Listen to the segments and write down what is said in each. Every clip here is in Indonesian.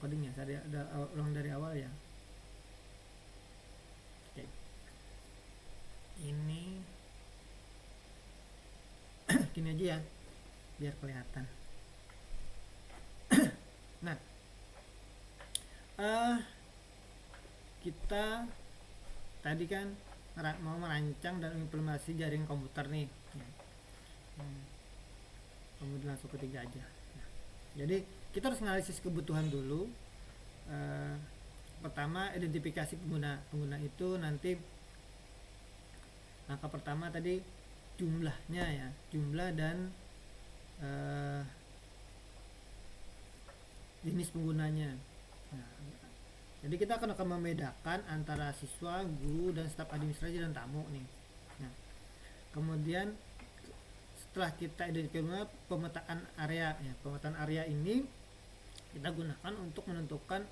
coding ya. Saya ulang dari awal ya. Oke. Ini gini aja ya, biar kelihatan. Nah, kita tadi kan mau merancang dan implementasi jaringan komputer nih. Kemudian langsung ketiga aja. Nah, jadi kita harus analisis kebutuhan dulu. Pertama, identifikasi pengguna itu nanti langkah pertama tadi jumlahnya ya, jumlah dan jenis penggunanya. Nah, jadi kita akan membedakan antara siswa, guru, dan staf administrasi dan tamu nih. Nah, kemudian setelah kita identifikasi pemetaan area ya, pemetaan area ini kita gunakan untuk menentukan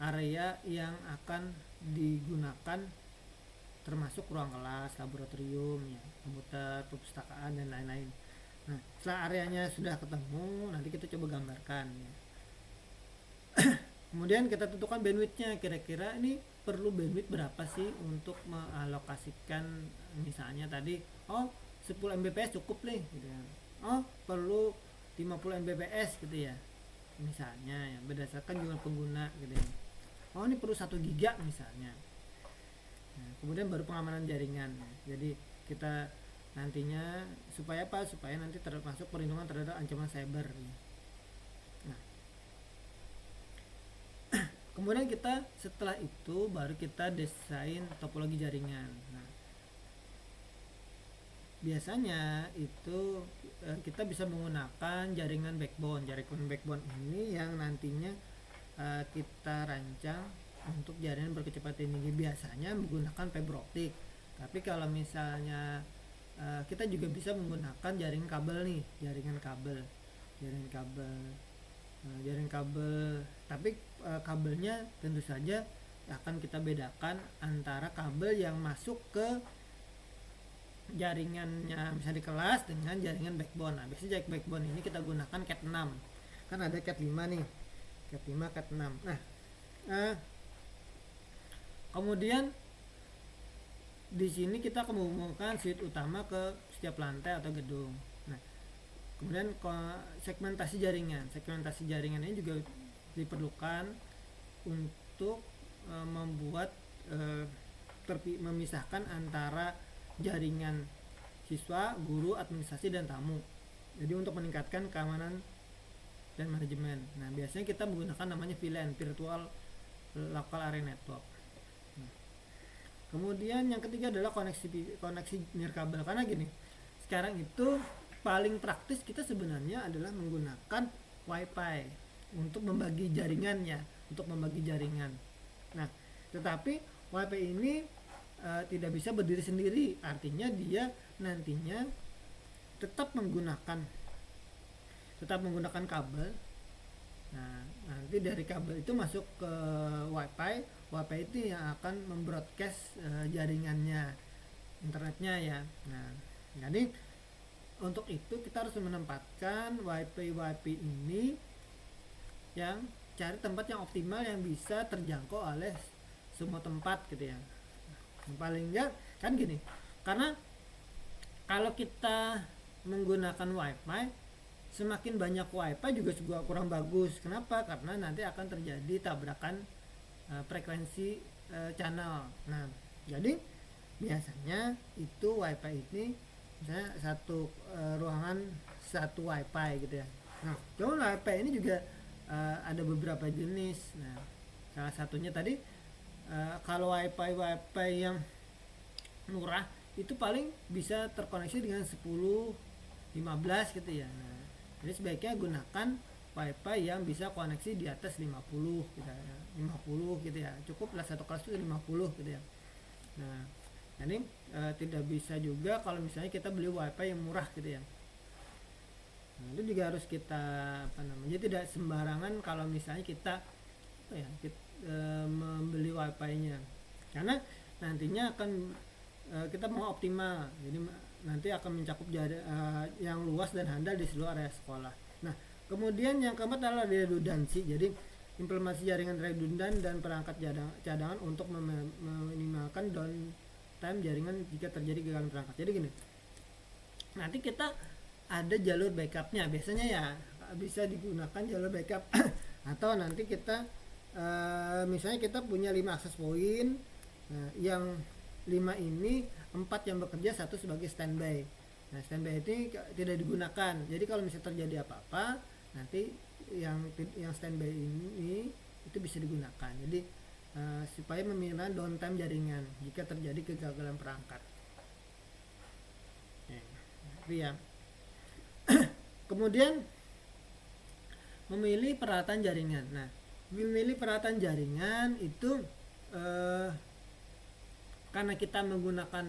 area yang akan digunakan, termasuk ruang kelas, laboratorium ya, komputer, perpustakaan dan lain-lain. Nah, setelah areanya sudah ketemu, nanti kita coba gambarkan ya. Kemudian kita tentukan bandwidthnya, kira-kira ini perlu bandwidth berapa sih untuk mengalokasikan, misalnya tadi 10 Mbps cukup nih gitu ya. Perlu 50 Mbps gitu ya, misalnya ya, berdasarkan jumlah pengguna gitu ya. Ini perlu 1 giga misalnya. Nah, kemudian baru pengamanan jaringan. Jadi kita nantinya supaya apa? Supaya nanti termasuk perlindungan terhadap ancaman cyber. Nah, kemudian kita setelah itu baru kita desain topologi jaringan. Nah, biasanya itu kita bisa menggunakan jaringan backbone. Jaringan backbone ini yang nantinya kita rancang untuk jaringan berkecepatan tinggi, biasanya menggunakan fiber optik. Tapi kalau misalnya kita juga bisa menggunakan jaringan kabel nih, jaringan kabel. Tapi kabelnya tentu saja akan kita bedakan antara kabel yang masuk ke jaringannya misalnya di kelas dengan jaringan backbone. Nah, biasanya jaringan backbone ini kita gunakan Cat 6. Kan ada Cat 5 nih. Cat 5, Cat 6. Nah, kemudian di sini kita akan menghubungkan switch utama ke setiap lantai atau gedung. Nah, kemudian segmentasi jaringan ini juga diperlukan untuk membuat memisahkan antara jaringan siswa, guru, administrasi dan tamu. Jadi untuk meningkatkan keamanan dan manajemen. Nah, biasanya kita menggunakan namanya VLAN, Virtual Local Area Network. Kemudian yang ketiga adalah koneksi nirkabel, karena gini, sekarang itu paling praktis kita sebenarnya adalah menggunakan WiFi untuk membagi jaringannya, Nah, tetapi WiFi ini tidak bisa berdiri sendiri, artinya dia nantinya tetap menggunakan kabel. Nah, nanti dari kabel itu masuk ke WiFi itu yang akan membroadcast jaringannya, internetnya ya. Nah, jadi untuk itu kita harus menempatkan WiFi ini yang cari tempat yang optimal yang bisa terjangkau oleh semua tempat gitu ya. Paling enggak kan gini, karena kalau kita menggunakan WiFi, semakin banyak WiFi juga kurang bagus. Kenapa? Karena nanti akan terjadi tabrakan frekuensi channel. Nah, jadi biasanya itu WiFi ini misalnya satu ruangan satu WiFi gitu ya. Nah, cuma WiFi ini juga ada beberapa jenis. Nah, salah satunya tadi kalau WiFi yang murah itu paling bisa terkoneksi dengan 10, 15 gitu ya. Nah, jadi sebaiknya gunakan WiFi yang bisa koneksi di atas 50 gitu ya. 50 gitu ya. Cukuplah satu kelas itu 50 gitu ya. Nah, ini tidak bisa juga kalau misalnya kita beli WiFi yang murah gitu ya. Nah, itu juga harus kita jadi tidak sembarangan kalau misalnya kita membeli WiFi-nya. Karena nantinya akan kita mau optimal. Jadi nanti akan mencakup yang luas dan handal di seluruh area sekolah. Nah, kemudian yang keempat adalah redundansi. Jadi implementasi jaringan redundan dan perangkat cadangan untuk meminimalkan downtime jaringan jika terjadi kegagalan perangkat. Jadi gini, nanti kita ada jalur backupnya, biasanya ya bisa digunakan jalur backup atau nanti kita misalnya kita punya 5 akses point, yang 5 ini 4 yang bekerja, 1 sebagai standby. Nah, standby ini tidak digunakan, jadi kalau misalnya terjadi apa-apa nanti yang standby ini itu bisa digunakan. Jadi supaya meminimalkan downtime jaringan jika terjadi kegagalan perangkat. Itu ya. Kemudian memilih peralatan jaringan. Nah, memilih peralatan jaringan itu karena kita menggunakan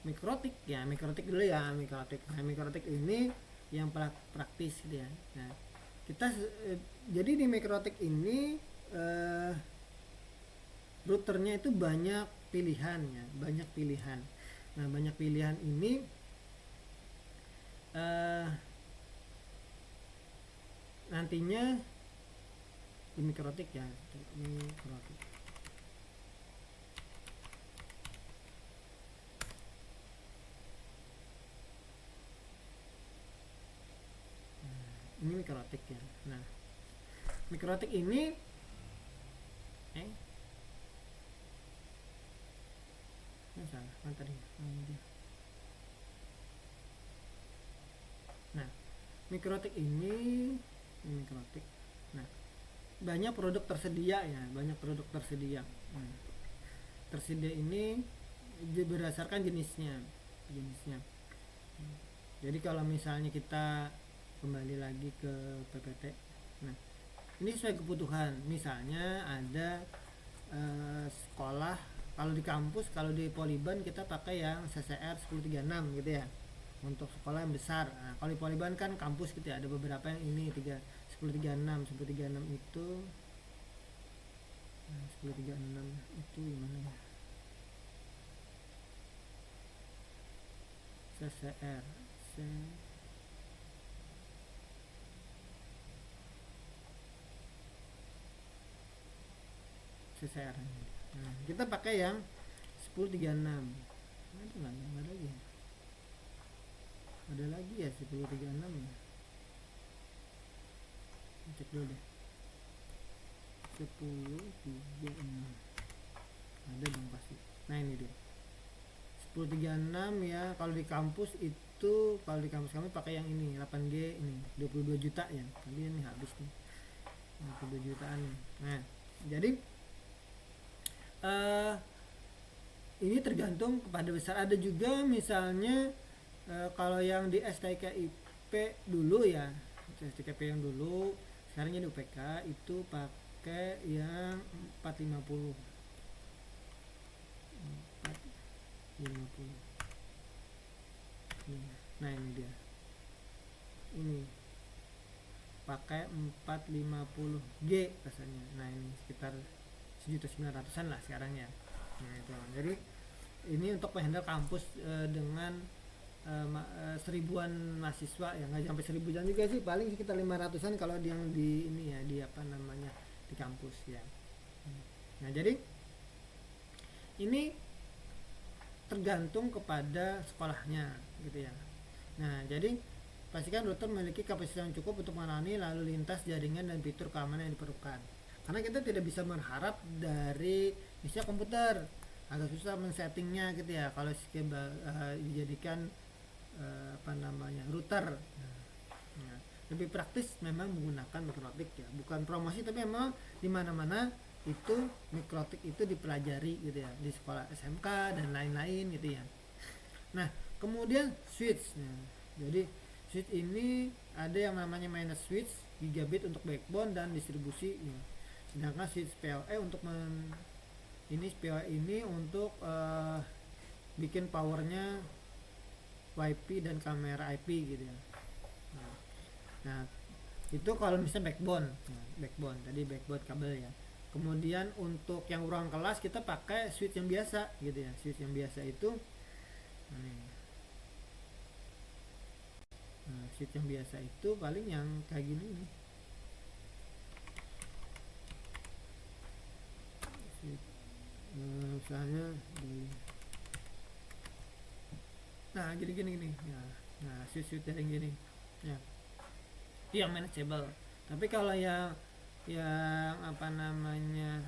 mikrotik ya, mikrotik dulu ya, mikrotik. Nah, mikrotik ini yang praktis gitu ya. Nah, kita jadi di mikrotik ini routernya itu banyak pilihan ya, banyak pilihan. Nah, banyak pilihan ini nantinya di mikrotik ya, mikrotik. Ini mikrotik ya. Nah, mikrotik ini salah kan tadi. Nah, mikrotik ini mikrotik. Nah, banyak produk tersedia ya, banyak produk tersedia. Tersedia ini berdasarkan jenisnya. Jadi kalau misalnya kita kembali lagi ke PPT, nah ini sesuai kebutuhan. Misalnya ada sekolah, kalau di kampus, kalau di Poliban kita pakai yang CCR 1036 gitu ya, untuk sekolah yang besar. Nah, kalau di Poliban kan kampus gitu ya, ada beberapa yang ini 1036 itu 1036 itu gimana ya, CCR CCR. Nah, kita pakai yang 1036. Nah, itu nggak ada lagi. Ada lagi ya 1036 ya. Cek dulu deh. 1036. Ada dong pasti. Nah, ini dia. 1036 ya. Kalau di kampus itu, kalau di kampus kami pakai yang ini 8G ini 22 juta ya. Tadi ini habis nih. 22 jutaan. Nah, jadi ini tergantung kepada besar. Ada juga misalnya kalau yang di STKIP dulu ya, STKIP yang dulu, sekarang jadi UPK itu pakai yang 450. Nah, ini dia. Ini pakai 450G rasanya. Nah, ini sekitar 1.900.000-an lah sekarang ya. Nah, itu. Jadi ini untuk menghandle kampus dengan 1000-an mahasiswa ya, nggak sampai 1000-an juga sih, paling sekitar 500-an kalau yang di ini ya, di apa namanya, di kampus ya. Nah, jadi ini tergantung kepada sekolahnya gitu ya. Nah, jadi pastikan router memiliki kapasitas yang cukup untuk menangani lalu lintas jaringan dan fitur keamanan yang diperlukan. Karena kita tidak bisa berharap dari misalnya komputer, agak susah men-settingnya gitu ya kalau dijadikan apa namanya, router. Nah, lebih praktis memang menggunakan mikrotik ya, bukan promosi tapi memang di mana-mana itu mikrotik itu dipelajari gitu ya, di sekolah SMK dan lain-lain gitu ya. Nah, kemudian switch. Nah, jadi switch ini ada yang namanya minus switch, gigabit untuk backbone dan distribusi ya. Sedangkan switch PoE untuk ini untuk bikin powernya WiFi dan kamera IP gitu ya. Nah, itu kalau misalnya backbone. Nah, backbone tadi backbone kabel ya. Kemudian untuk yang ruang kelas kita pakai switch yang biasa gitu ya. Switch yang biasa itu switch yang biasa itu paling yang kayak gini nih. misalnya di, nah gini ya. Nah switch dari gini ya, itu yang manageable. Tapi kalau yang apa namanya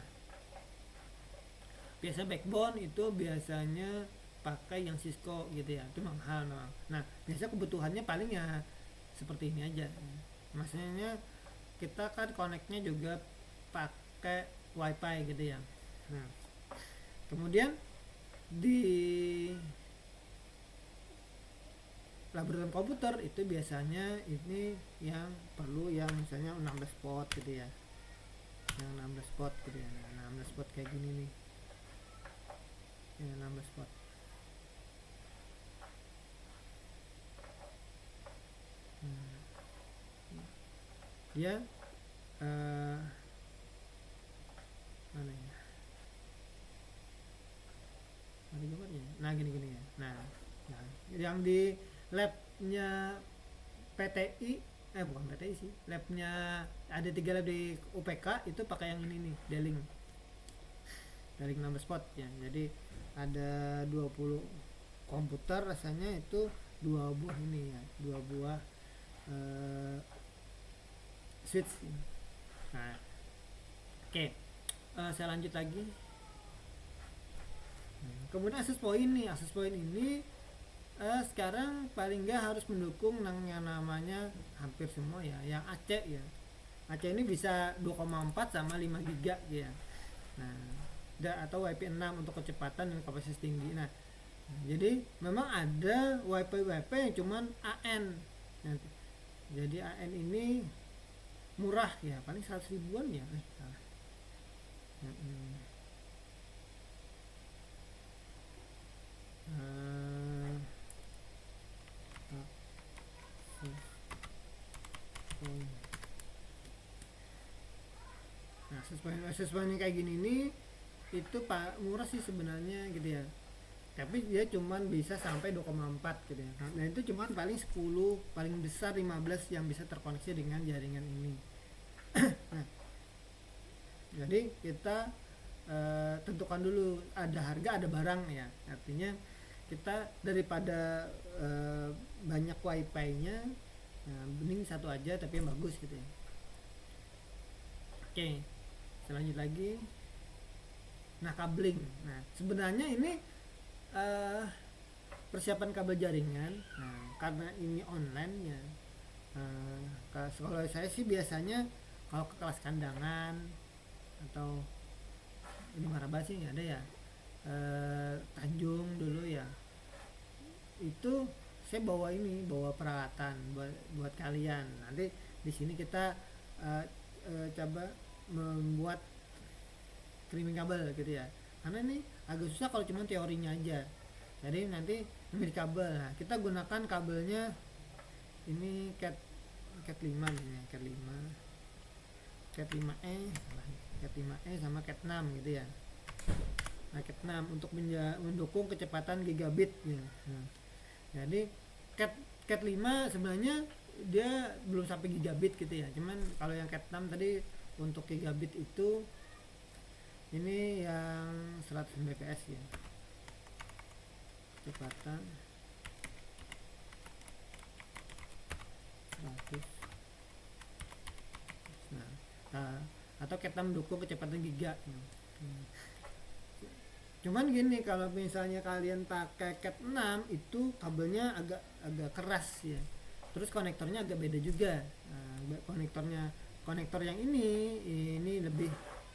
biasa backbone itu biasanya pakai yang Cisco gitu ya, itu mahal memang. Nah biasa kebutuhannya paling ya seperti ini aja, maksudnya kita kan connectnya juga pakai wifi gitu ya. Nah kemudian di laboratorium komputer itu biasanya ini yang perlu yang misalnya 16 port gitu ya, yang 16 port gitu ya. Nah 16 port kayak gini nih, yang 16 port. Dia mana ya, ada gambarnya. Nah gini ya. Nah yang di labnya PTI, bukan PTI sih, labnya ada 3 lab di UPK itu pakai yang ini nih, Deling 16 spot ya. Jadi ada 20 komputer, rasanya itu 2 buah ini ya, 2 buah switch. Nah oke, saya lanjut lagi. Kemudian akses point ini sekarang paling nggak harus mendukung yang namanya hampir semua ya, yang AC ya. AC ini bisa 2,4 sama 5 giga ya. Nah, atau WiFi 6 untuk kecepatan dan kapasitas tinggi. Nah, jadi memang ada WiFi yang cuman AN. Nah, jadi AN ini murah ya, paling 100 ribuan ya. Nah, akses point kayak gini nih itu murah sih sebenarnya gitu ya. Tapi dia cuman bisa sampai 2,4 gitu ya. Nah, itu cuman paling 10, paling besar 15 yang bisa terkoneksi dengan jaringan ini. Nah, jadi kita tentukan dulu, ada harga ada barang ya. Artinya kita daripada banyak wifi-nya, mending satu aja tapi yang bagus gitu ya. Oke, selanjut lagi. Nah kabling, nah sebenarnya ini persiapan kabel jaringan. Nah karena ini online ya, kalau saya sih biasanya kalau ke kelas kandangan atau ini Maraba sih nggak ada ya, Tanjung dulu ya, itu saya bawa peralatan buat kalian. Nanti di sini kita coba membuat streaming kabel gitu ya, karena ini agak susah kalau cuma teorinya aja. Jadi nanti memilih kabel, nah kita gunakan kabelnya ini cat 5 nih, cat 5e sama cat 6 gitu ya. Nah cat 6 untuk mendukung kecepatan gigabit ya. Nah, jadi cat 5 sebenarnya dia belum sampai gigabit gitu ya, cuman kalau yang cat 6 tadi untuk gigabit itu ini yang 100 Mbps ya, kecepatan 100. Nah, atau cat 6 mendukung kecepatan giga. Cuman gini, kalau misalnya kalian pakai cat 6 itu kabelnya agak keras ya, terus konektornya agak beda juga. Konektor yang ini lebih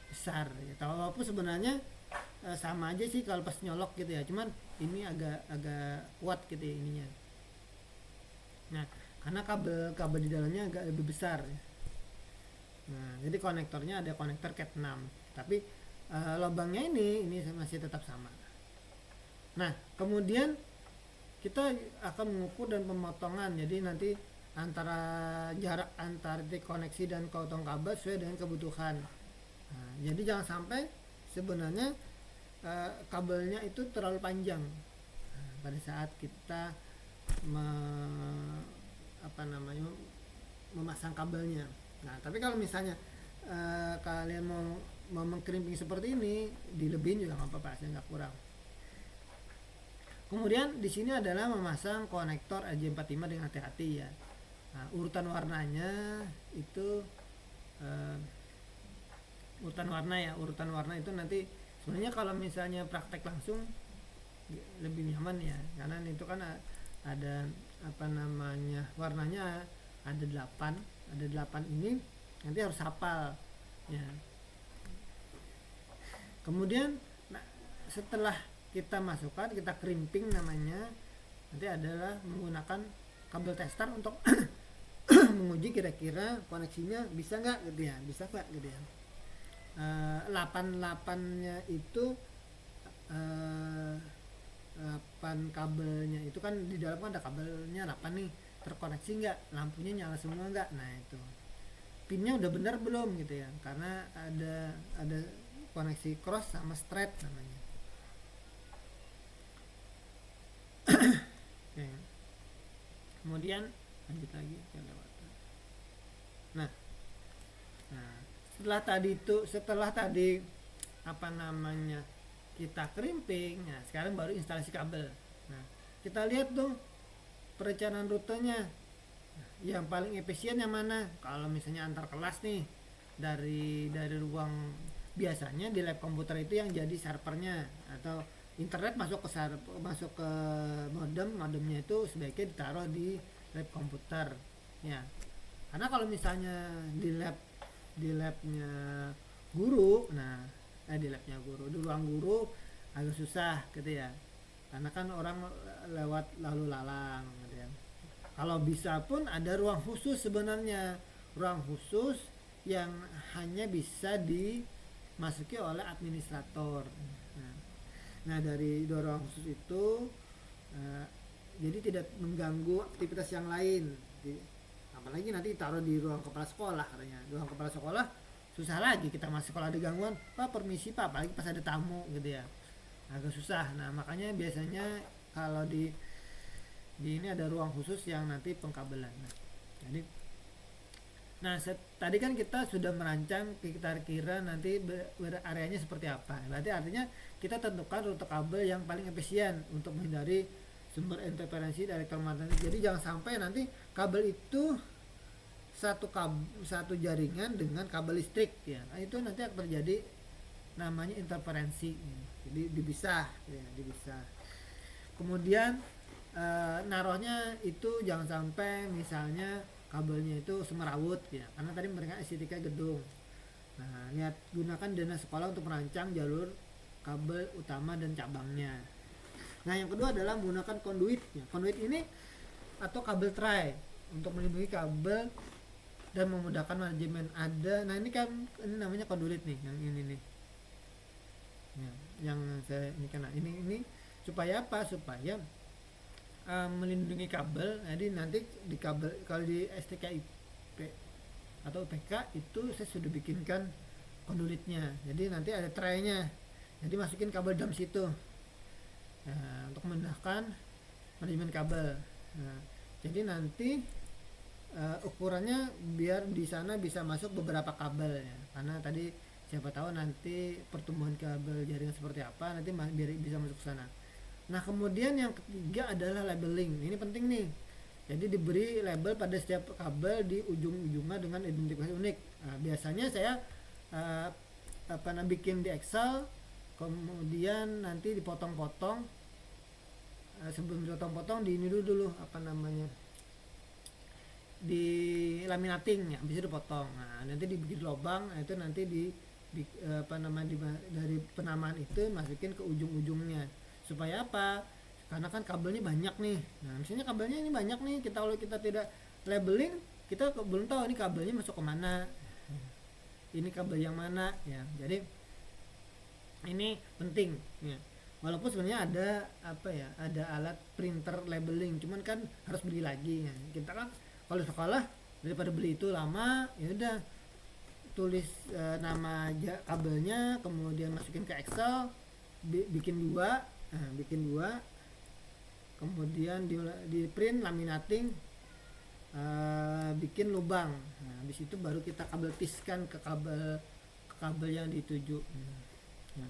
besar ya. Walaupun sebenarnya sama aja sih kalau pas nyolok gitu ya, cuman ini agak kuat gitu ya ininya. Nah karena kabel di dalamnya agak lebih besar ya. Nah jadi konektornya ada konektor cat 6, tapi lubangnya ini masih tetap sama. Nah kemudian kita akan mengukur dan pemotongan, jadi nanti antara jarak antar titik koneksi dan potong kabel sesuai dengan kebutuhan. Nah, jadi jangan sampai sebenarnya kabelnya itu terlalu panjang pada saat kita memasang kabelnya. Nah tapi kalau misalnya kalian mau mau mengkrimping seperti ini dilebihin juga nggak apa-apa, saya nggak kurang. Kemudian di sini adalah memasang konektor RJ45 dengan hati-hati ya. Nah, urutan warnanya itu urutan warna itu nanti sebenarnya kalau misalnya praktek langsung lebih nyaman ya, karena itu kan ada apa namanya, warnanya ada 8 ini nanti harus hafal ya. Kemudian setelah kita masukkan, kita crimping namanya, nanti adalah menggunakan kabel tester untuk menguji kira-kira koneksinya bisa nggak gitu ya, bisa nggak gitu ya. 8-nya itu 8 kabelnya itu kan di dalam kan ada kabelnya 8 nih, terkoneksi nggak, lampunya nyala semua nggak, nah itu pinnya udah benar belum gitu ya, karena ada koneksi cross sama straight namanya. Oke. Kemudian lanjut lagi kelewatan. Nah, setelah tadi apa namanya kita crimping, nah sekarang baru instalasi kabel. Nah, kita lihat dong perencanaan rutenya. Yang paling efisien yang mana? Kalau misalnya antar kelas nih, dari ruang, biasanya di lab komputer itu yang jadi servernya atau internet masuk ke modemnya itu sebaiknya ditaruh di lab komputer ya. Karena kalau misalnya di labnya guru, di ruang guru agak susah gitu ya, karena kan orang lewat lalu lalang gitu ya. Kalau bisa pun ada ruang khusus, sebenarnya ruang khusus yang hanya bisa dimasuki oleh administrator. Nah dari ruang khusus itu jadi tidak mengganggu aktivitas yang lain. Apalagi nanti taruh di ruang kepala sekolah katanya. Ruang kepala sekolah susah lagi, kita masuk kalau ada gangguan, Pak permisi Pak, apalagi pas ada tamu gitu ya, agak susah. Nah makanya biasanya kalau di ini ada ruang khusus yang nanti pengkabelan. Tadi kan kita sudah merancang kira-kira nanti areanya seperti apa. Berarti artinya kita tentukan rute kabel yang paling efisien untuk menghindari sumber interferensi dari elektromagnetik. Jadi jangan sampai nanti kabel itu satu jaringan dengan kabel listrik ya. Nah, itu nanti akan terjadi namanya interferensi. Jadi dipisah. Kemudian naruhnya itu jangan sampai misalnya kabelnya itu semerawut ya, karena tadi mereka estetika gedung. Nah, gunakan dana sekolah untuk merancang jalur kabel utama dan cabangnya. Nah, yang kedua adalah menggunakan conduit ya. Conduit ini atau kabel tray untuk melindungi kabel dan memudahkan manajemen. Nah ini kan ini namanya conduit nih, yang ini nih. Ya, yang saya ini karena ini supaya apa? Supaya melindungi kabel. Jadi nanti di kabel, kalau di STKIP atau UPK itu saya sudah bikinkan conduitnya. Jadi nanti ada traynya. Jadi masukin kabel dalam situ. Nah, untuk memudahkan manajemen kabel. Nah, jadi nanti ukurannya biar di sana bisa masuk beberapa kabel ya. Karena tadi siapa tahu nanti pertumbuhan kabel jaringan seperti apa, nanti biar bisa masuk ke sana. Nah kemudian yang ketiga adalah labeling. Ini penting nih. Jadi diberi label pada setiap kabel di ujung-ujungnya dengan identifikasi unik. Nah, biasanya saya bikin di Excel, kemudian nanti dipotong-potong. Sebelum dipotong-potong di ini dulu di laminating ya, bisa dipotong. Nah nanti dibikin lubang, itu nanti dari penamaan itu masukin ke ujung-ujungnya. Supaya apa? Karena kan kabelnya banyak nih. Nah, misalnya kabelnya ini banyak nih, kalau kita tidak labeling, kita belum tahu ini kabelnya masuk ke mana. Ini kabel yang mana ya. Jadi ini penting ya. Walaupun sebenarnya ada alat printer labeling, cuman kan harus beli lagi ya. Kita kan kalau sekolah daripada beli itu lama, ya udah tulis nama kabelnya, kemudian masukin ke Excel, bikin dua, kemudian di print, laminating, bikin lubang. Nah, habis itu baru kita kabel piskan ke kabel kabel yang dituju. Nah,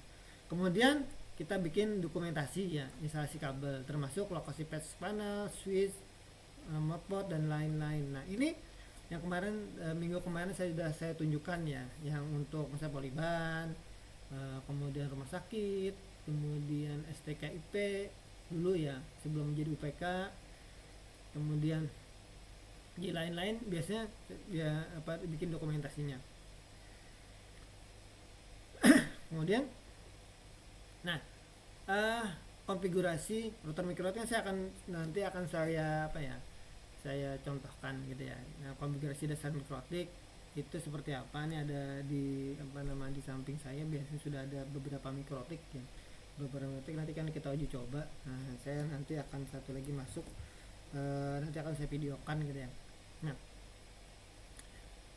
kemudian kita bikin dokumentasi ya instalasi kabel, termasuk lokasi patch panel, switch, motherboard dan lain-lain. Nah ini yang kemarin minggu kemarin saya tunjukkan ya, yang untuk misalnya Poliban, kemudian rumah sakit, kemudian STKIP dulu ya sebelum menjadi UPK, kemudian di lain-lain biasanya ya bikin dokumentasinya. Kemudian nah konfigurasi router mikrotik nanti akan saya saya contohkan gitu ya. Nah, konfigurasi dasar mikrotik itu seperti apa, nih ada di di samping saya biasanya sudah ada beberapa mikrotik ya. Beberapa mikrotik nanti kan kita uji coba. Nah, saya nanti akan satu lagi masuk, nanti akan saya videokan gitu ya. Nah,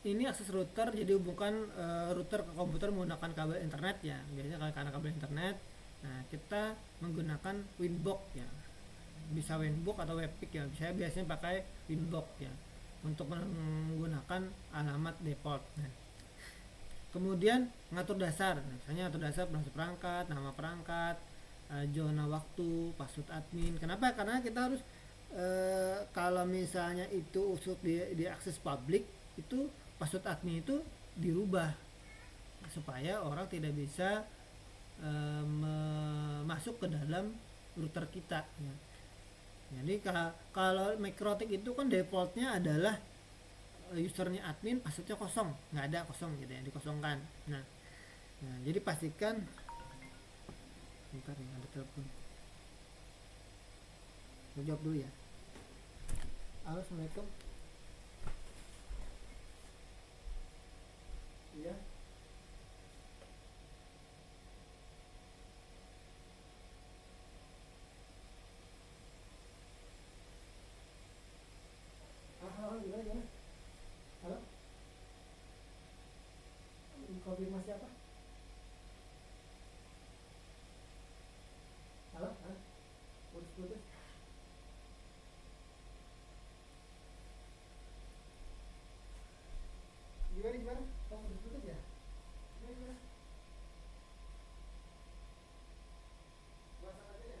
ini akses router, jadi hubungkan router ke komputer menggunakan kabel internet ya. Biasanya karena kabel internet, nah kita menggunakan Winbox ya. Bisa Winbox atau Webpick ya. Saya biasanya pakai Winbox ya untuk menggunakan alamat default. Nah, kemudian ngatur dasar, misalnya ngatur dasar perangkat, nama perangkat, zona waktu, password admin. Kenapa? Karena kita harus kalau misalnya itu usut di akses publik, itu password admin itu dirubah supaya orang tidak bisa masuk ke dalam router kita ya. Jadi kalau mikrotik itu kan defaultnya adalah usernya admin, passwordnya kosong, nggak ada kosong gitu ya, dikosongkan. Nah jadi pastikan, bentar ya ada telepon, jawab dulu ya. Halo, assalamualaikum. Iya. Halo, gimana? Halo? Konfirmasi apa? Halo? Hah? Putus-putus? Gimana? Kamu putus-putus ya? Gimana? WhatsApp aja ya?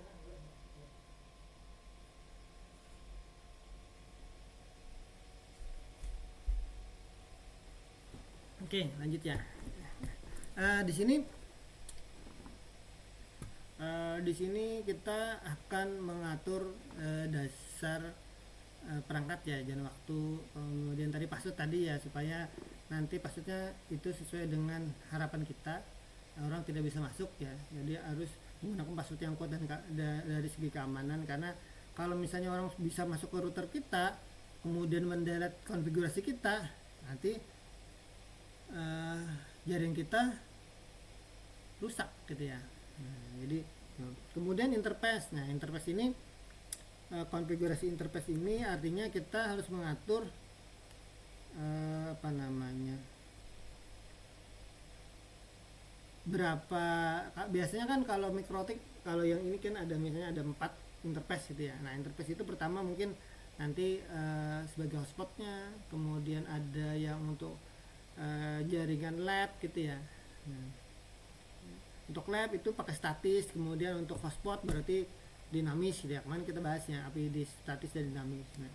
Oke, lanjut ya. Di sini kita akan mengatur dasar perangkat ya, jangan waktu, kemudian tadi password tadi ya, supaya nanti passwordnya itu sesuai dengan harapan kita, orang tidak bisa masuk ya. Jadi harus menggunakan password yang kuat dan dari segi keamanan, karena kalau misalnya orang bisa masuk ke router kita kemudian mendelete konfigurasi kita, nanti jaring kita rusak gitu ya. Jadi kemudian interface. Nah, interface ini, konfigurasi interface ini artinya kita harus mengatur berapa, biasanya kan kalau mikrotik, kalau yang ini kan ada misalnya ada 4 interface gitu ya. Nah, interface itu pertama mungkin nanti sebagai hotspotnya, kemudian ada yang untuk jaringan lab gitu ya. Nah, untuk lab itu pakai statis, kemudian untuk hotspot berarti dinamis gitu ya. Kemarin kita bahasnya APD statis dan dinamis. Nah,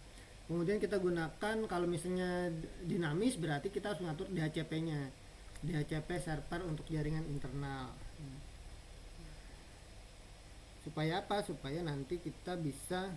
kemudian kita gunakan, kalau misalnya dinamis berarti kita harus ngatur DHCP-nya. DHCP server untuk jaringan internal. Supaya apa? Supaya nanti kita bisa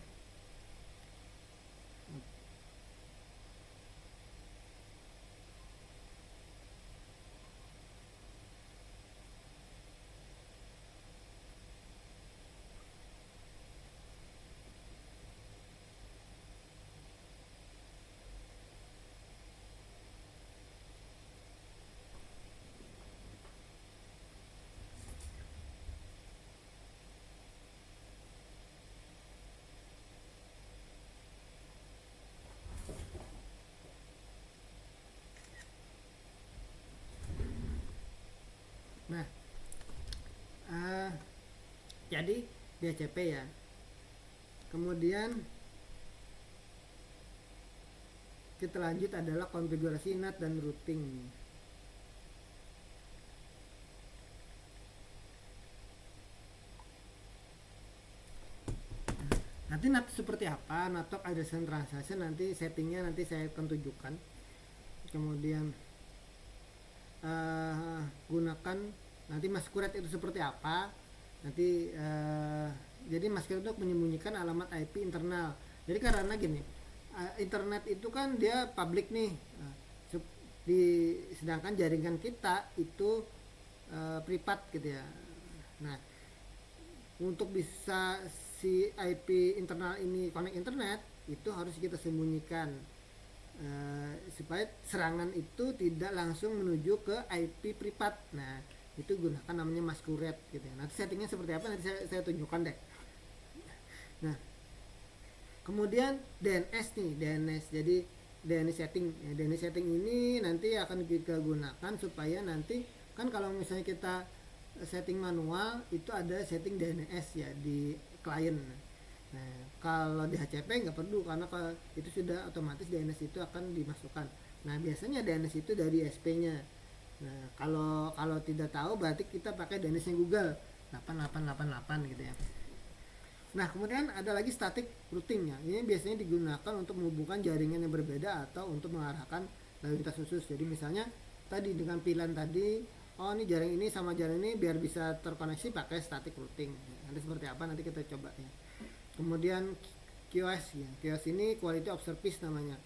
nah jadi DHCP ya. Kemudian kita lanjut adalah konfigurasi NAT dan routing. Nanti seperti apa NAT Addressing Transaction, nanti settingnya nanti saya akan tunjukkan. Kemudian gunakan nanti masquerade itu seperti apa nanti. Jadi masquerade itu menyembunyikan alamat IP internal. Jadi karena gini, internet itu kan dia public nih, sedangkan jaringan kita itu privat gitu ya. Nah, untuk bisa si IP internal ini connect internet itu harus kita sembunyikan, supaya serangan itu tidak langsung menuju ke IP privat. Nah, itu gunakan namanya masquerade gitu ya. Nanti settingnya seperti apa nanti saya tunjukkan deh. Nah, kemudian DNS nih, DNS. Jadi DNS setting, ya, DNS setting ini nanti akan kita gunakan supaya nanti kan kalau misalnya kita setting manual itu ada setting DNS ya di klien. Nah, kalau di HCP nggak perlu karena kalau itu sudah otomatis DNS itu akan dimasukkan. Nah, biasanya DNS itu dari SP-nya. Nah, kalau tidak tahu berarti kita pakai DNS-nya Google 8888 gitu ya. Nah, kemudian ada lagi static routing ya. Ini biasanya digunakan untuk menghubungkan jaringan yang berbeda atau untuk mengarahkan lalu lintas khusus. Jadi misalnya tadi dengan pilihan tadi, oh ini jaring ini sama jaring ini biar bisa terkoneksi pakai static routing. Nanti seperti apa nanti kita coba ya. Kemudian QoS ya. QoS ini quality of service namanya.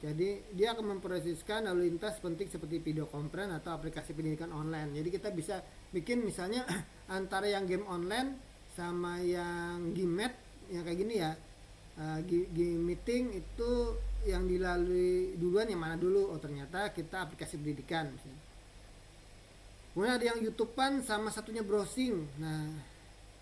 Jadi dia akan memproseskan lalu lintas penting seperti video conference atau aplikasi pendidikan online. Jadi kita bisa bikin misalnya antara yang game online sama yang Gmat yang kayak gini ya. Game meeting itu yang dilalui duluan yang mana dulu? Oh ternyata kita aplikasi pendidikan misalnya. Kemudian ada yang YouTubean sama satunya browsing. Nah,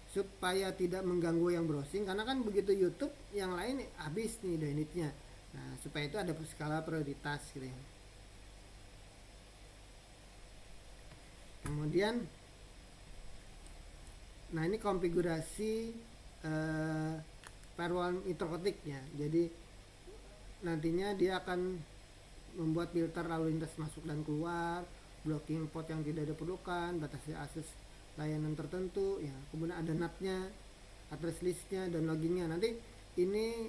supaya tidak mengganggu yang browsing karena kan begitu YouTube yang lain habis nih bandwidthnya. Nah, supaya itu ada skala prioritas gitu ya. Kemudian nah ini konfigurasi firewall interkotik ya. Jadi nantinya dia akan membuat filter lalu lintas masuk dan keluar, blocking port yang tidak diperlukan, batasi akses layanan tertentu ya. Kemudian ada NAT-nya, address list-nya dan logging-nya. Nanti ini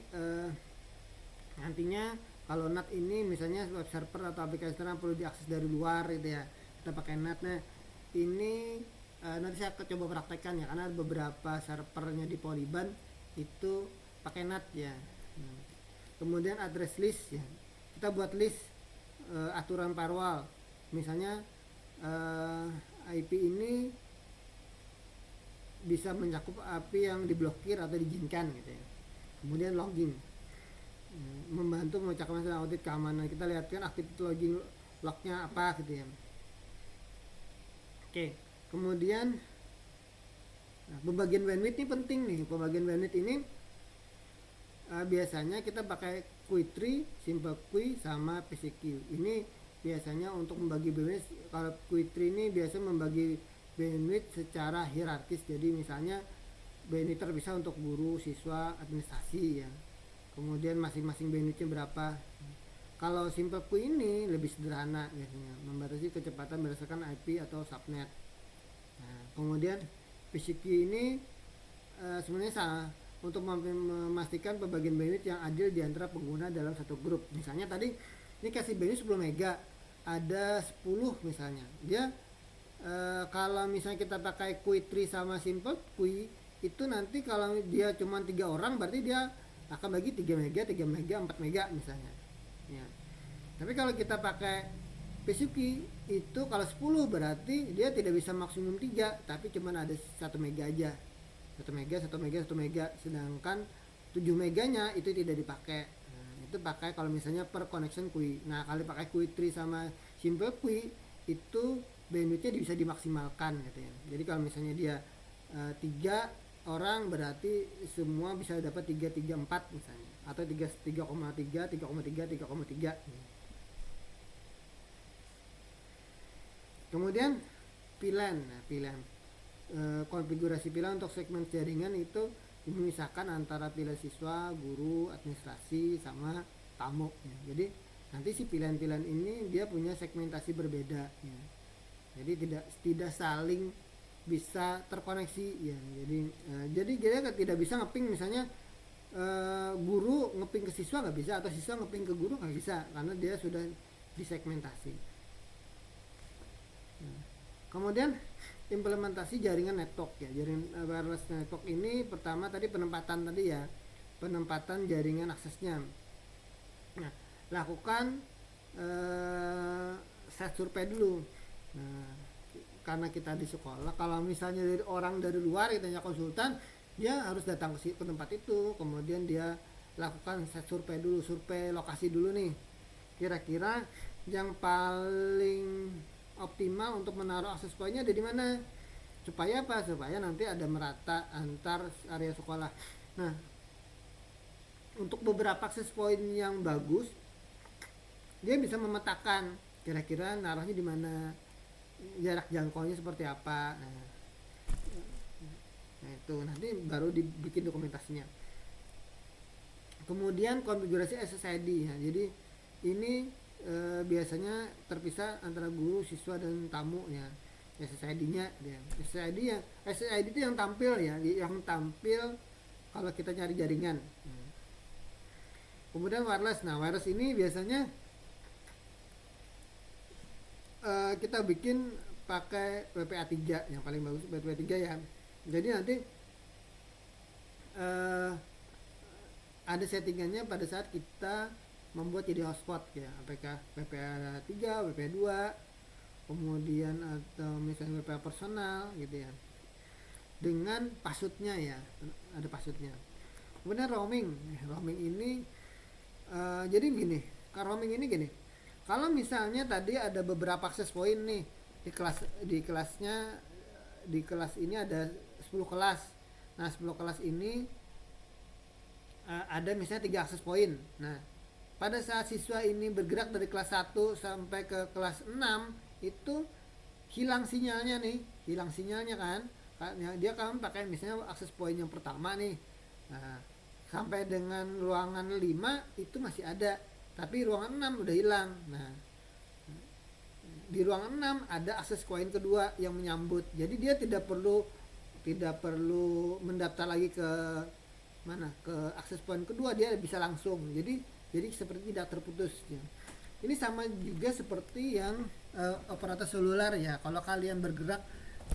nantinya kalau NAT ini misalnya web server atau aplikasi yang perlu diakses dari luar gitu ya, kita pakai NAT. Nah ini nanti saya coba praktekkan ya, karena beberapa servernya di Polyban itu pakai NAT ya. Kemudian address list ya, kita buat list aturan firewall. Misalnya IP ini bisa mencakup IP yang diblokir atau diizinkan gitu ya. Kemudian logging, membantu memecahkan masalah audit keamanan. Kita lihat kan activity logging lognya apa gitu ya. Oke, kemudian pembagian bandwidth ini penting nih. Pembagian bandwidth ini biasanya kita pakai Q3, Simple Q sama PCQ. Ini biasanya untuk membagi bandwidth. Kalau Q3 ini biasa membagi bandwidth secara hierarkis. Jadi misalnya bandwidth terpisah untuk guru, siswa, administrasi ya. Kemudian masing-masing bandwidthnya berapa. Kalau Simple Q ini lebih sederhana biasanya, membatasi kecepatan berdasarkan IP atau subnet. Nah, kemudian PCQ ini sebenarnya salah untuk memastikan pembagian bandwidth yang adil di antara pengguna dalam satu grup. Misalnya tadi ini kasih bandwidth 10 mega, ada 10 misalnya. Dia kalau misalnya kita pakai Q3 sama Simple Q itu nanti kalau dia cuma 3 orang berarti dia akan bagi 3 mega, 3 mega, 4 mega misalnya. Ya. Tapi kalau kita pakai PCQ itu kalau 10 berarti dia tidak bisa maksimum 3, tapi cuma ada 1 mega aja. 1 mega, 1 mega, 1 mega. Sedangkan 7 meganya itu tidak dipakai. Nah, itu pakai kalau misalnya per connection QI. Nah, kalau pakai Q3 sama Simple QI itu bandwidthnya bisa dimaksimalkan gitu ya. Jadi kalau misalnya dia 3 orang berarti semua bisa dapat 3, 3, 4 misalnya. Atau 3,3, 3,3, 3,3. Kemudian VLAN. Nah, VLAN konfigurasi VLAN untuk segmen jaringan itu memisahkan antara VLAN siswa, guru, administrasi sama tamu ya. Jadi nanti si VLAN ini dia punya segmentasi berbeda ya. Jadi tidak saling bisa terkoneksi ya. Jadi dia tidak bisa ngeping misalnya guru ngeping ke siswa nggak bisa, atau siswa ngeping ke guru nggak bisa, karena dia sudah disegmentasi. Kemudian implementasi jaringan network ya. Jaringan wireless network ini pertama tadi penempatan tadi ya, penempatan jaringan aksesnya. Nah, lakukan set survei dulu. Nah, karena kita di sekolah, kalau misalnya dari orang dari luar kitanya konsultan, dia harus datang ke tempat itu, kemudian dia lakukan set survei dulu, survei lokasi dulu nih. Kira-kira yang paling optimal untuk menaruh akses poinnya ada di mana? Supaya apa? Supaya nanti ada merata antar area sekolah. Nah, untuk beberapa akses point yang bagus, dia bisa memetakan kira-kira naruhnya di mana, jarak jangkaunya seperti apa. Nah itu nanti baru dibikin dokumentasinya. Kemudian konfigurasi SSID ya. Jadi ini biasanya terpisah antara guru, siswa dan tamu ya. SSID-nya ya. SSID itu yang tampil ya, yang tampil kalau kita nyari jaringan. Kemudian wireless. Nah, wireless ini biasanya kita bikin pakai WPA 3 yang paling bagus, WPA 3 ya. Jadi nanti ada settingannya pada saat kita membuat jadi hotspot ya, apakah WPA 3, WPA 2, kemudian atau misalnya WPA personal gitu ya, dengan passwordnya ya, ada passwordnya. Kemudian roaming ini jadi gini, roaming ini gini, kalau misalnya tadi ada beberapa akses point nih di kelas ini ada 10 kelas. Nah, 10 kelas ini ada misalnya 3 akses point. Nah, pada saat siswa ini bergerak dari kelas 1 sampai ke kelas 6 itu hilang sinyalnya kan. Dia kan pakai misalnya akses point yang pertama nih. Nah, sampai dengan ruangan 5 itu masih ada, tapi ruangan 6 udah hilang. Nah, di ruangan 6 ada akses point kedua yang menyambut. Jadi dia tidak perlu mendaftar lagi ke mana, ke akses point kedua, dia bisa langsung. Jadi seperti tidak terputus ya. Ini sama juga seperti yang operator seluler ya. Kalau kalian bergerak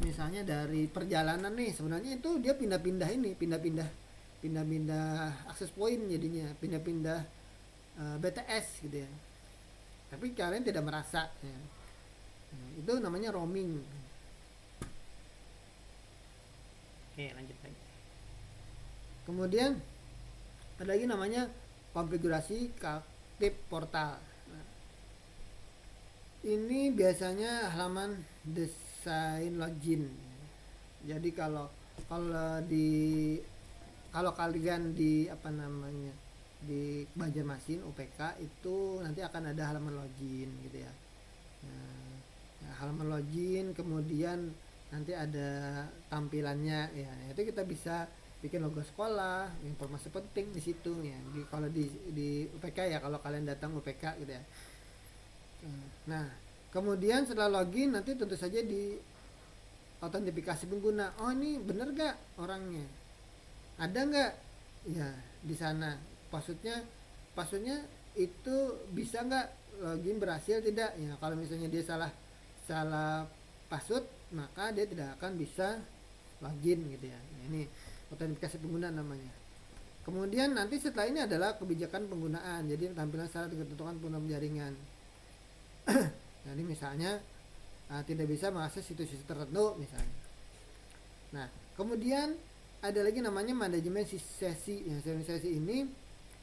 misalnya dari perjalanan nih, sebenarnya itu dia pindah-pindah akses point, jadinya pindah-pindah BTS gitu ya. Tapi kalian tidak merasa ya. Itu namanya roaming. Oke, lanjut lagi. Kemudian ada lagi namanya konfigurasi Kaltip portal. Nah, ini biasanya halaman desain login. Jadi kalau kalian di di Banjarmasin UPK itu nanti akan ada halaman login gitu ya. Nah, halaman login, kemudian nanti ada tampilannya ya. Itu kita bisa bikin logo sekolah, informasi penting di situ ya. Kalau di UPK ya, kalau kalian datang UPK gitu ya. Nah, kemudian setelah login nanti tentu saja di autentifikasi pengguna. Oh, ini bener gak orangnya? Ada nggak? Ya, di sana passwordnya itu bisa nggak login berhasil tidak? Ya, kalau misalnya dia salah password, maka dia tidak akan bisa login gitu ya. Nah, ini autentifikasi pengguna namanya. Kemudian nanti setelah ini adalah kebijakan penggunaan. Jadi tampilan syarat ketentuan pengguna jaringan. Jadi misalnya tidak bisa mengakses situs-situs tertentu misalnya. Nah, kemudian ada lagi namanya manajemen sesi. Sesi ini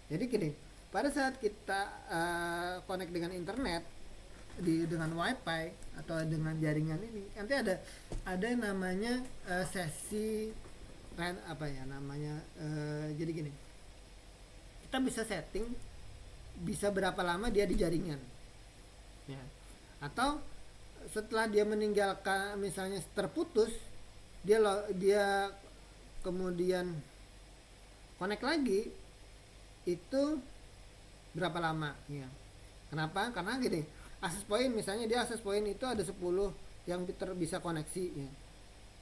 jadi gini, pada saat kita connect dengan internet dengan wifi atau dengan jaringan ini, nanti ada namanya sesi jadi gini, kita bisa setting bisa berapa lama dia di jaringan ya, atau setelah dia meninggalkan misalnya terputus, dia kemudian connect lagi, itu berapa lama ya. Kenapa? Karena gini, akses point misalnya dia akses point itu ada 10 yang bisa koneksi ya.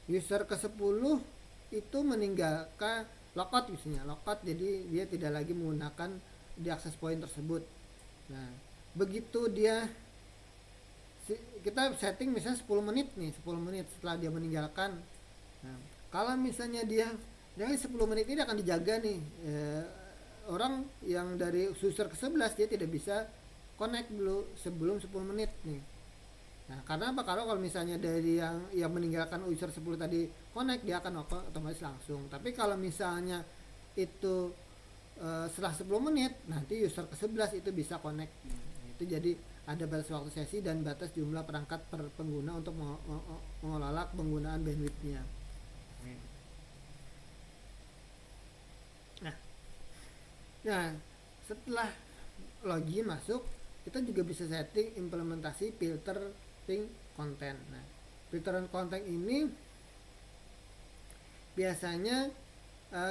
User ke 10 itu meninggalkan logout misalnya, logout jadi dia tidak lagi menggunakan di access point tersebut. Nah, begitu dia kita setting misalnya 10 menit nih, 10 menit setelah dia meninggalkan. Nah, kalau misalnya dia dari 10 menit ini akan dijaga nih, orang yang dari user ke-11 dia tidak bisa connect dulu sebelum 10 menit nih. Nah, karena apa? Kalau misalnya dari yang meninggalkan user 10 tadi connect, dia akan otomatis langsung. Tapi kalau misalnya itu setelah 10 menit nanti user ke-11 itu bisa connect. Itu jadi ada batas waktu sesi dan batas jumlah perangkat per pengguna untuk mengelola penggunaan bandwidthnya. Nah, setelah login masuk, kita juga bisa setting implementasi filtering konten. Nah, filtering konten ini biasanya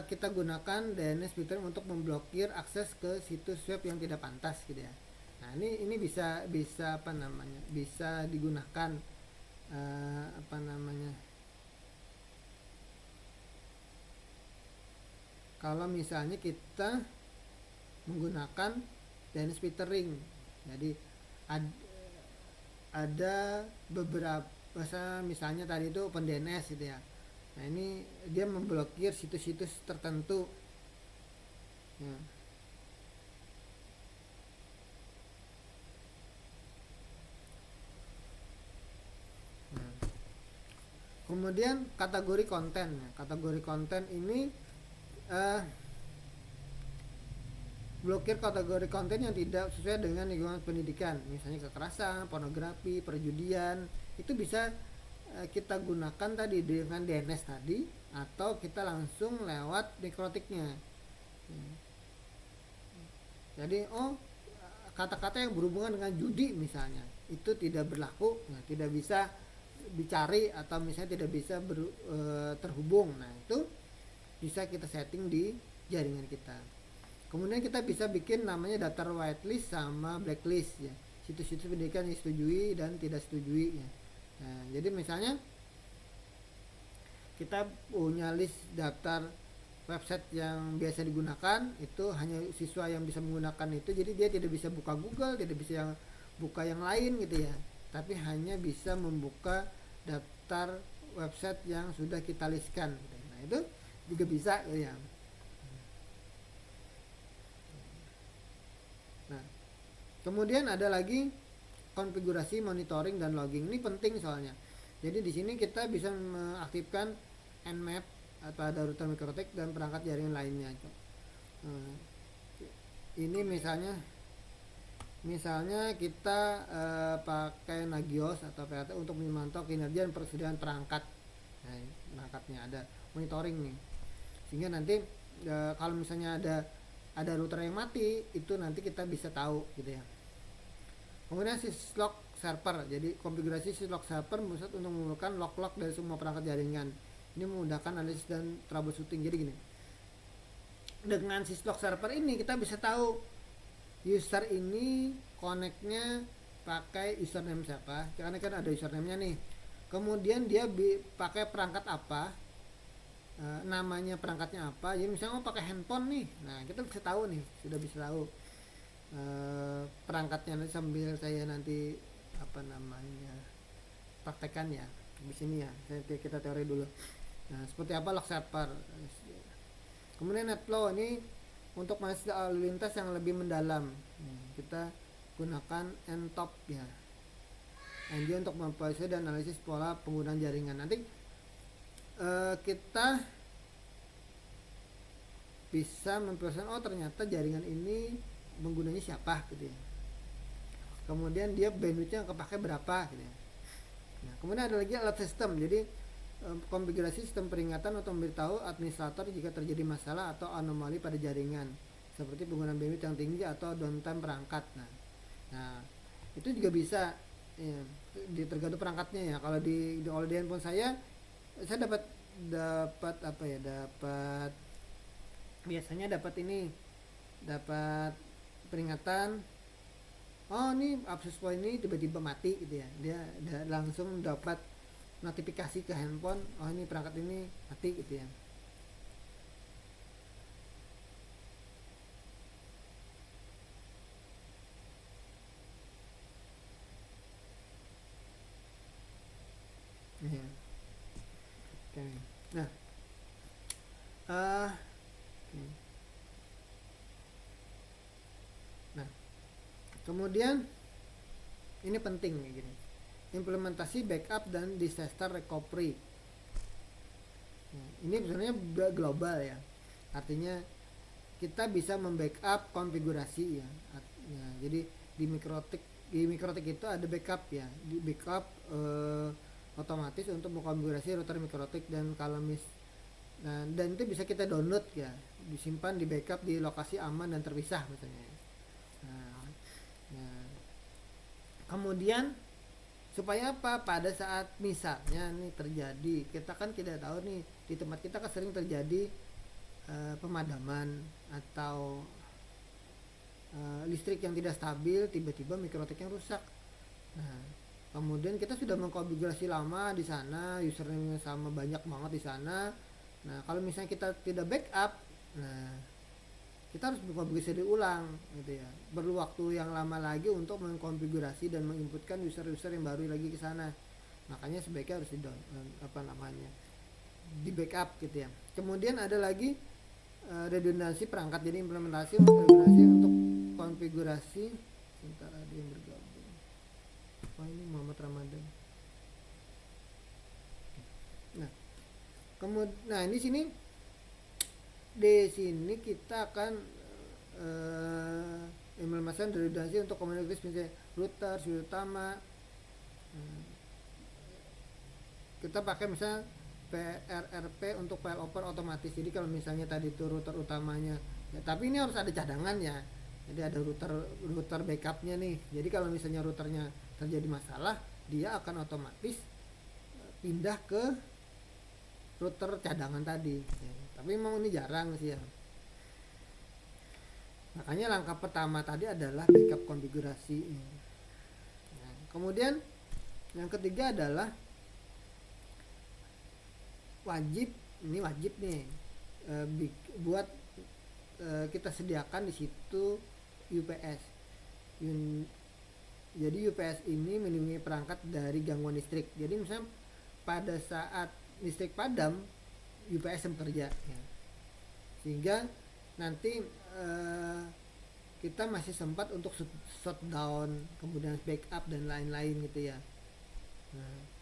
kita gunakan DNS filter untuk memblokir akses ke situs web yang tidak pantas gitu ya. Nah, ini bisa apa namanya? Bisa digunakan kalau misalnya kita menggunakan DNS filtering. Jadi ada beberapa misalnya tadi itu OpenDNS gitu ya. Nah, ini dia memblokir situs-situs tertentu. Ya. Nah. Kemudian kategori konten. Kategori konten ini blokir kategori konten yang tidak sesuai dengan lingkungan pendidikan, misalnya kekerasan, pornografi, perjudian. Itu bisa kita gunakan tadi dengan DNS tadi, atau kita langsung lewat nekrotiknya. Jadi kata-kata yang berhubungan dengan judi misalnya itu tidak berlaku, tidak bisa dicari atau misalnya tidak bisa terhubung. Nah, itu bisa kita setting di jaringan kita. Kemudian kita bisa bikin namanya daftar whitelist sama blacklist ya, situs-situs pendidikan yang disetujui dan tidak setujui ya. Nah, jadi misalnya kita punya list daftar website yang biasa digunakan, itu hanya siswa yang bisa menggunakan itu, jadi dia tidak bisa buka Google, tidak bisa yang buka yang lain gitu ya, tapi hanya bisa membuka daftar website yang sudah kita listkan gitu. Nah, itu juga bisa ya. Nah, kemudian ada lagi konfigurasi monitoring dan logging. Ini penting soalnya. Jadi di sini kita bisa mengaktifkan Nmap atau ada router mikrotik dan perangkat jaringan lainnya. Ini misalnya kita pakai Nagios atau PRT untuk memantau kinerja dan persediaan perangkat. Nah, perangkatnya ada monitoring nih. Sehingga nanti kalau misalnya ada router yang mati, itu nanti kita bisa tahu gitu ya. Kemudian syslog server. Jadi konfigurasi syslog server pusat untuk mengumpulkan log-log dari semua perangkat jaringan. Ini memudahkan analisis dan troubleshooting. Jadi gini, dengan syslog server ini kita bisa tahu user ini connect-nya pakai username siapa, karena kan ada username-nya nih. Kemudian dia pakai perangkat apa, namanya perangkatnya apa. Jadi misalnya pakai handphone nih, nah kita bisa tahu nih, sudah bisa tahu perangkatnya. Nanti sambil saya nanti praktekkan ya di sini ya. Kita teori dulu. Nah, seperti apa log server. Kemudian netflow ini untuk masuk lalu lintas yang lebih mendalam. Kita gunakan ntop ya. NG untuk memperoleh dan analisis pola penggunaan jaringan. Nanti kita bisa memperoleh ternyata jaringan ini menggunanya siapa gitu ya. Kemudian dia bandwidthnya kepake berapa gitu ya. Nah, kemudian ada lagi alert system. Jadi konfigurasi sistem peringatan untuk memberitahu administrator jika terjadi masalah atau anomali pada jaringan, seperti penggunaan bandwidth yang tinggi atau downtime perangkat. Nah itu juga bisa ya, tergantung perangkatnya ya. Kalau di handphone saya dapat biasanya dapat peringatan, oh ini access point ini tiba-tiba mati gitu ya. Dia langsung dapat notifikasi ke handphone, oh ini perangkat ini mati gitu ya. Oke. Nah, uh, oke. Nah, kemudian ini penting nih gini. Implementasi backup dan disaster recovery. Nah, ini sebenarnya global ya. Artinya kita bisa membackup konfigurasi ya. Jadi di Mikrotik itu ada backup ya. Di backup otomatis untuk mengkonfigurasi router Mikrotik dan kalau dan itu bisa kita download ya, disimpan di backup di lokasi aman dan terpisah misalnya. Nah, kemudian supaya apa? Pada saat misalnya nih terjadi, kita kan tidak tahu nih di tempat kita kan sering terjadi pemadaman atau listrik yang tidak stabil, tiba-tiba mikrotiknya rusak. Nah, kemudian kita sudah mengkonfigurasi lama di sana, username-nya sama banyak banget di sana. Nah, kalau misalnya kita tidak backup, nah kita harus mengkonfigurasi ulang gitu ya. Perlu waktu yang lama lagi untuk mengkonfigurasi dan menginputkan user-user yang baru lagi ke sana. Makanya sebaiknya harus di backup gitu ya. Kemudian ada lagi redundansi perangkat, jadi implementasi redundansi untuk konfigurasi. Sebentar, ada yang bergabung. Wah, ini Muhammad Ramadan. Nah, di sini kita akan implementasi redundansi untuk komunikasi misalnya router, sudut utama. Kita pakai misalnya PRRP untuk file open otomatis. Jadi kalau misalnya tadi itu router utamanya, ya, tapi ini harus ada cadangannya. Jadi ada router backupnya nih. Jadi kalau misalnya routernya terjadi masalah, dia akan otomatis pindah ke router cadangan tadi. Ya, tapi memang ini jarang sih ya. Makanya langkah pertama tadi adalah backup konfigurasi. Nah, kemudian yang ketiga adalah wajib nih buat kita sediakan di situ UPS. Jadi UPS ini melindungi perangkat dari gangguan listrik. Jadi misalnya pada saat listrik padam, UPS yang bekerja ya. Sehingga nanti kita masih sempat untuk shutdown, kemudian backup dan lain-lain gitu ya. Nah,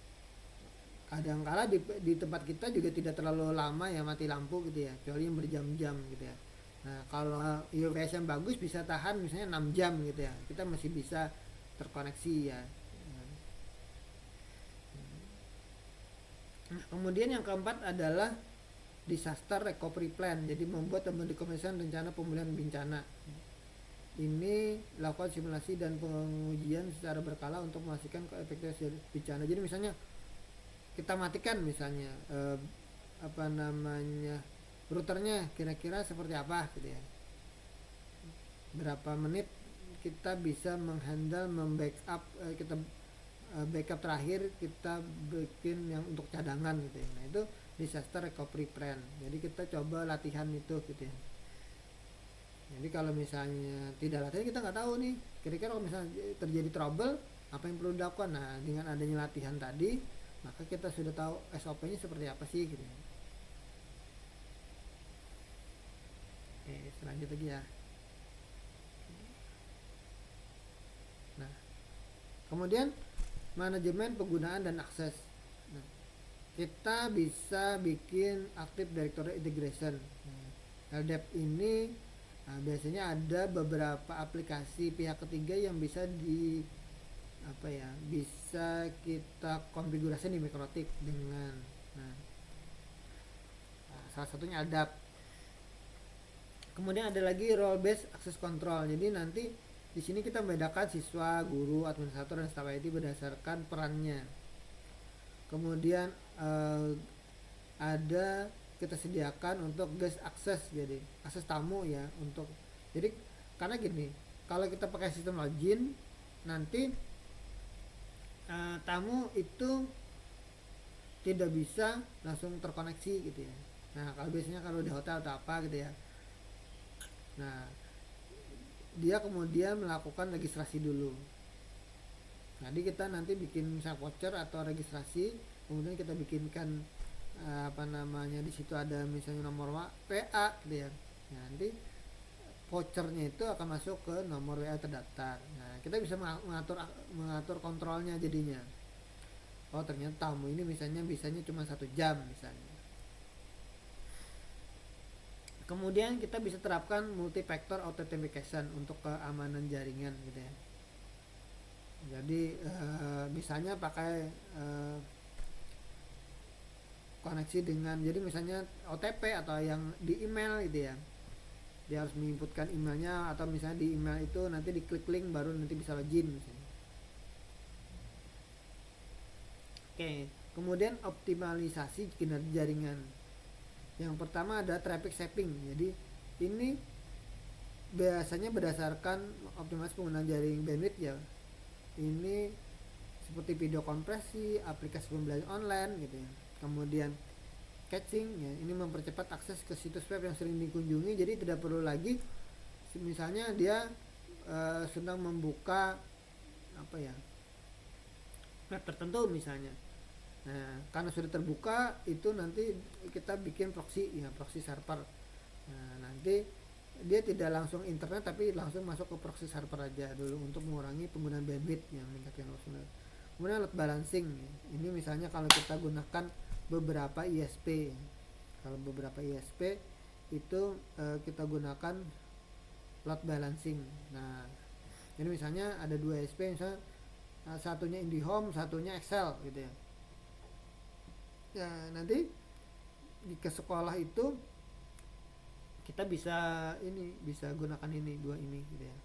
kadang-kala di tempat kita juga tidak terlalu lama ya mati lampu gitu ya, kecuali yang berjam-jam gitu ya. Nah, kalau UPS yang bagus bisa tahan misalnya 6 jam gitu ya, kita masih bisa terkoneksi ya. Nah, kemudian yang keempat adalah disaster recovery plan. Jadi membuat dan mendokumentasikan rencana pemulihan bencana. Ini lakukan simulasi dan pengujian secara berkala untuk memastikan keefektifan bencana. Jadi misalnya kita matikan misalnya routernya kira-kira seperti apa gitu ya. Berapa menit kita bisa menghandle kita backup terakhir kita bikin yang untuk cadangan gitu ya. Nah, itu disaster recovery plan. Jadi kita coba latihan itu gitu ya. Jadi kalau misalnya tidak latihan kita nggak tahu nih kira-kira kalau misalnya terjadi trouble apa yang perlu dilakukan. Nah, dengan adanya latihan tadi maka kita sudah tahu SOP-nya seperti apa sih gitu ya. Oke, selanjutnya lagi ya. Nah, kemudian manajemen penggunaan dan akses. Nah, kita bisa bikin Active Directory Integration. Nah, LDAP ini biasanya ada beberapa aplikasi pihak ketiga yang bisa bisa kita konfigurasi di Mikrotik dengan salah satunya ADAP. Kemudian ada lagi role based access control. Jadi nanti di sini kita membedakan siswa, guru, administrator dan staf IT berdasarkan perannya. Kemudian ada kita sediakan untuk guest access, jadi akses tamu ya jadi karena gini, kalau kita pakai sistem login nanti tamu itu tidak bisa langsung terkoneksi gitu ya. Nah, kalau biasanya kalau di hotel atau apa gitu ya. Nah, dia kemudian melakukan registrasi dulu. Jadi kita nanti bikin misalnya voucher atau registrasi, kemudian kita bikinkan di situ ada misalnya nomor WA gitu ya. Nah, nanti vouchernya itu akan masuk ke nomor WA terdaftar. Nah, kita bisa mengatur kontrolnya jadinya. Oh, ternyata tamu ini misalnya bisanya cuma 1 jam misalnya. Kemudian kita bisa terapkan multi-factor authentication untuk keamanan jaringan gitu ya. Jadi misalnya pakai koneksi dengan, jadi misalnya OTP atau yang di email gitu ya, dia harus menginputkan emailnya, atau misalnya di email itu nanti diklik link baru nanti bisa login misalnya. Oke, kemudian optimalisasi kinerja jaringan. Yang pertama ada traffic shaping. Jadi ini biasanya berdasarkan optimalisasi penggunaan jaring bandwidth ya. Ini seperti video kompresi, aplikasi pembelajaran online gitu ya. Kemudian caching ya, ini mempercepat akses ke situs web yang sering dikunjungi, jadi tidak perlu lagi misalnya dia sedang membuka web tertentu misalnya. Nah, karena sudah terbuka itu nanti kita bikin proxy server. Nah, nanti dia tidak langsung internet tapi langsung masuk ke proxy server aja dulu untuk mengurangi penggunaan bandwidth yang meningkatkan opsional. Kemudian load balancing. Ini misalnya kalau kita gunakan beberapa ISP. Kalau beberapa ISP itu kita gunakan load balancing. Nah, ini misalnya ada 2 ISP, misalnya satunya IndiHome, satunya Excel gitu ya. Ya, nanti ke sekolah itu kita bisa gunakan ini 2 ini gitu ya,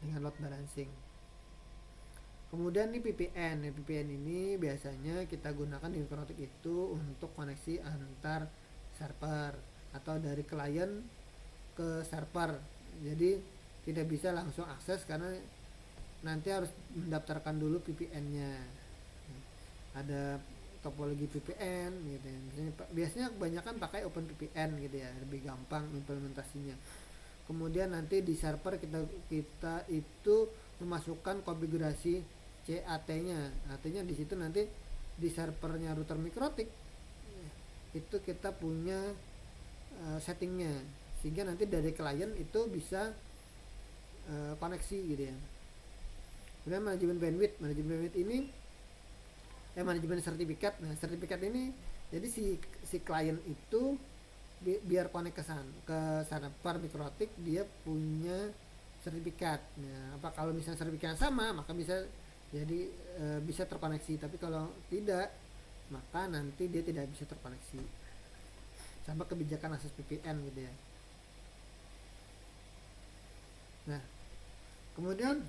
dengan load balancing. Kemudian nih VPN. VPN ini biasanya kita gunakan di infrastruktur itu untuk koneksi antar server atau dari klien ke server. Jadi tidak bisa langsung akses karena nanti harus mendaftarkan dulu VPN-nya. Ada topologi VPN gitu ya. Biasanya kebanyakan pakai OpenVPN gitu ya, lebih gampang implementasinya. Kemudian nanti di server kita itu memasukkan konfigurasi CAT-nya. Artinya di situ nanti di servernya router Mikrotik itu kita punya settingnya, sehingga nanti dari klien itu bisa koneksi gitu ya. Kemudian manajemen bandwidth ini manajemen sertifikat. Nah, sertifikat ini jadi si klien itu biar connect ke server Mikrotik dia punya sertifikat. Nah, apa kalau misalnya sertifikatnya sama maka bisa bisa terkoneksi, tapi kalau tidak maka nanti dia tidak bisa terkoneksi. Sama kebijakan akses VPN gitu ya. Nah, kemudian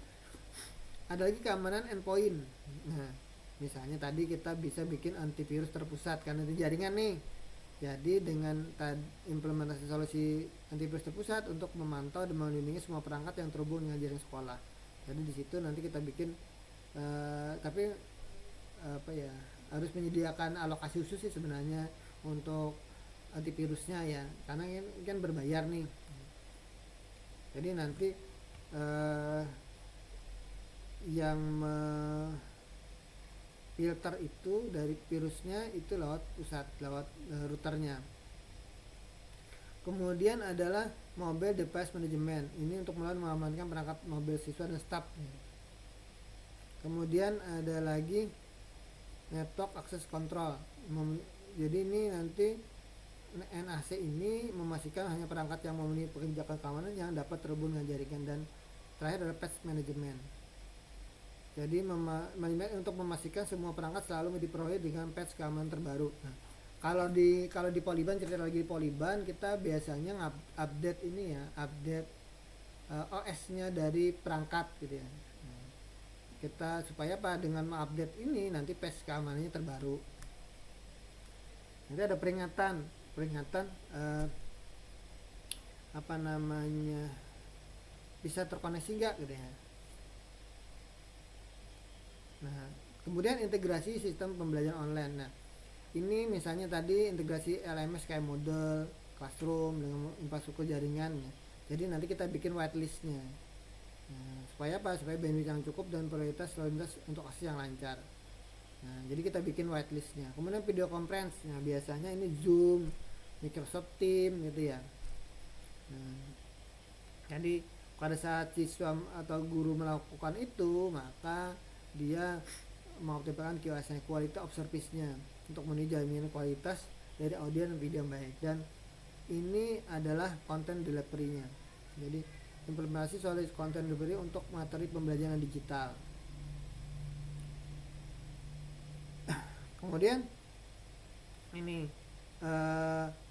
ada lagi keamanan endpoint. Nah, misalnya tadi kita bisa bikin antivirus terpusat karena di jaringan nih. Jadi dengan implementasi solusi antivirus terpusat untuk memantau dan melindungi semua perangkat yang terhubung dengan jaringan sekolah. Jadi di situ nanti kita bikin tapi harus menyediakan alokasi khusus sih sebenarnya untuk antivirusnya ya, karena ini kan berbayar nih. Jadi nanti yang filter itu dari virusnya itu lewat routernya. Kemudian adalah mobile device management. Ini untuk mengamankan perangkat mobil siswa dan staf. Kemudian ada lagi network access control. Jadi ini nanti NAC ini memastikan hanya perangkat yang memenuhi kebijakan keamanan yang dapat terhubung dengan jaringan. Dan terakhir ada patch management. Jadi untuk memastikan semua perangkat selalu diperoleh dengan patch keamanan terbaru. Nah, kalau di Polyban, cerita lagi di Polyban, kita biasanya update OS-nya dari perangkat gitu ya. Kita supaya dengan mengupdate ini nanti patch keamanannya terbaru. Nanti ada peringatan bisa terkoneksi enggak gitu ya. Nah, kemudian integrasi sistem pembelajaran online. Nah, ini misalnya tadi integrasi LMS kayak Moodle, Classroom dengan infrastruktur jaringan ya. Jadi nanti kita bikin whitelistnya. Nah, supaya bandwidth yang cukup dan prioritas lalu lintas untuk akses yang lancar. Nah, jadi kita bikin whitelistnya. Kemudian video conference, nah biasanya ini Zoom, Microsoft Teams gitu ya. Nah, jadi pada saat siswa atau guru melakukan itu, maka dia mengoptimalkan QoS-nya, quality of service-nya, untuk menuju jaminan kualitas dari audio dan video yang baik. Dan ini adalah content delivery-nya. Jadi implementasi soal content delivery untuk materi pembelajaran digital. Kemudian ini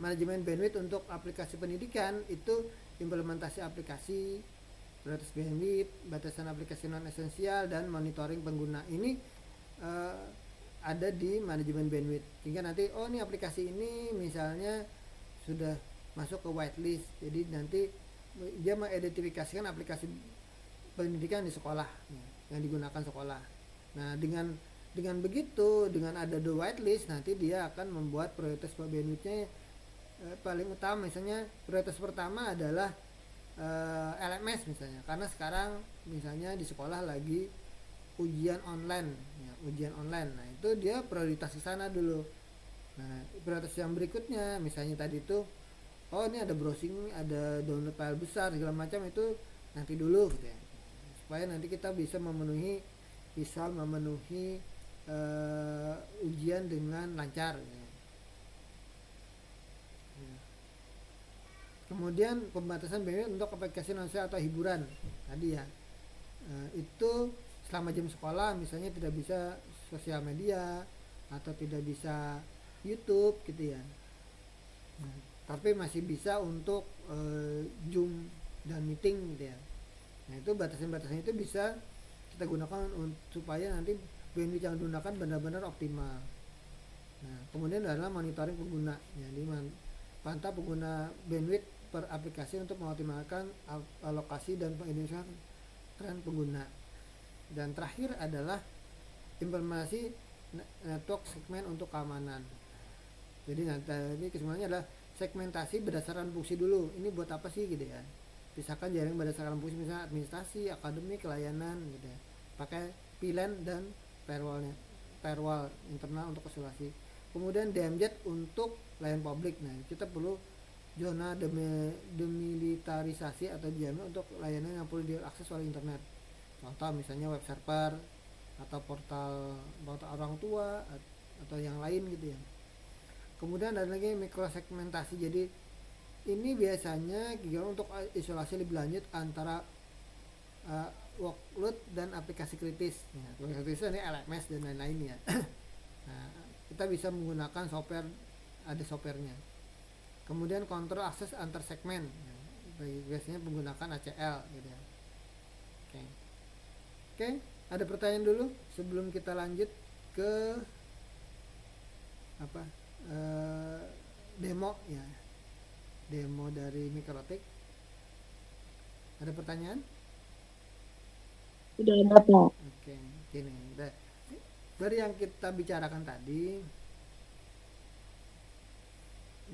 manajemen bandwidth untuk aplikasi pendidikan, itu implementasi aplikasi, prioritas bandwidth, batasan aplikasi non esensial, dan monitoring pengguna. Ini ada di manajemen bandwidth, sehingga nanti ini aplikasi ini misalnya sudah masuk ke whitelist, jadi nanti dia mengidentifikasikan aplikasi pendidikan di sekolah yang digunakan sekolah. Nah, dengan begitu, dengan ada the whitelist, nanti dia akan membuat prioritas bandwidthnya paling utama. Misalnya prioritas pertama adalah LMS misalnya, karena sekarang misalnya di sekolah lagi ujian online ya, ujian online. Nah, itu dia prioritas ke sana dulu. Nah, prioritas yang berikutnya misalnya tadi itu ini ada browsing, ada download file besar segala macam, itu nanti dulu gitu ya, supaya nanti kita bisa memenuhi ujian dengan lancar ya. Kemudian pembatasan bandwidth untuk aplikasi non-sosial atau hiburan tadi ya, itu selama jam sekolah misalnya tidak bisa sosial media atau tidak bisa YouTube gitu ya. Nah, tapi masih bisa untuk Zoom dan meeting gitu ya. Nah, itu batasan-batasan itu bisa kita gunakan supaya nanti bandwidth yang digunakan benar-benar optimal. Nah, kemudian adalah monitoring pengguna, jadi pantau pengguna bandwidth per aplikasi untuk mengoptimalkan alokasi dan pengidentifikasi tren pengguna. Dan terakhir adalah implementasi network segmen untuk keamanan. Jadi nanti kesemuanya adalah segmentasi berdasarkan fungsi dulu. Ini buat apa sih gitu ya? Pisahkan jaring berdasarkan fungsi, misalnya administrasi, akademik, layanan gitu ya. Pakai VLAN dan firewall internal untuk isolasi. Kemudian DMZ untuk layanan publik. Nah, kita perlu zona demilitarisasi atau DMZ untuk layanan yang perlu diakses oleh internet. Contoh misalnya web server atau portal orang tua atau yang lain gitu ya. Kemudian ada lagi mikrosegmentasi. Jadi ini biasanya untuk isolasi lebih lanjut antara workload dan aplikasi kritis. Nah, aplikasi kritis ini LMS dan lain-lain ya. Nah, kita bisa menggunakan software, ada softwarenya. Kemudian kontrol akses antar segmen. Nah, biasanya menggunakan ACL gitu ya. Oke, ada pertanyaan dulu sebelum kita lanjut ke demo ya, demo dari Mikrotik. Ada pertanyaan? Sudah ada, Pak. Oke, gini, dari yang kita bicarakan tadi,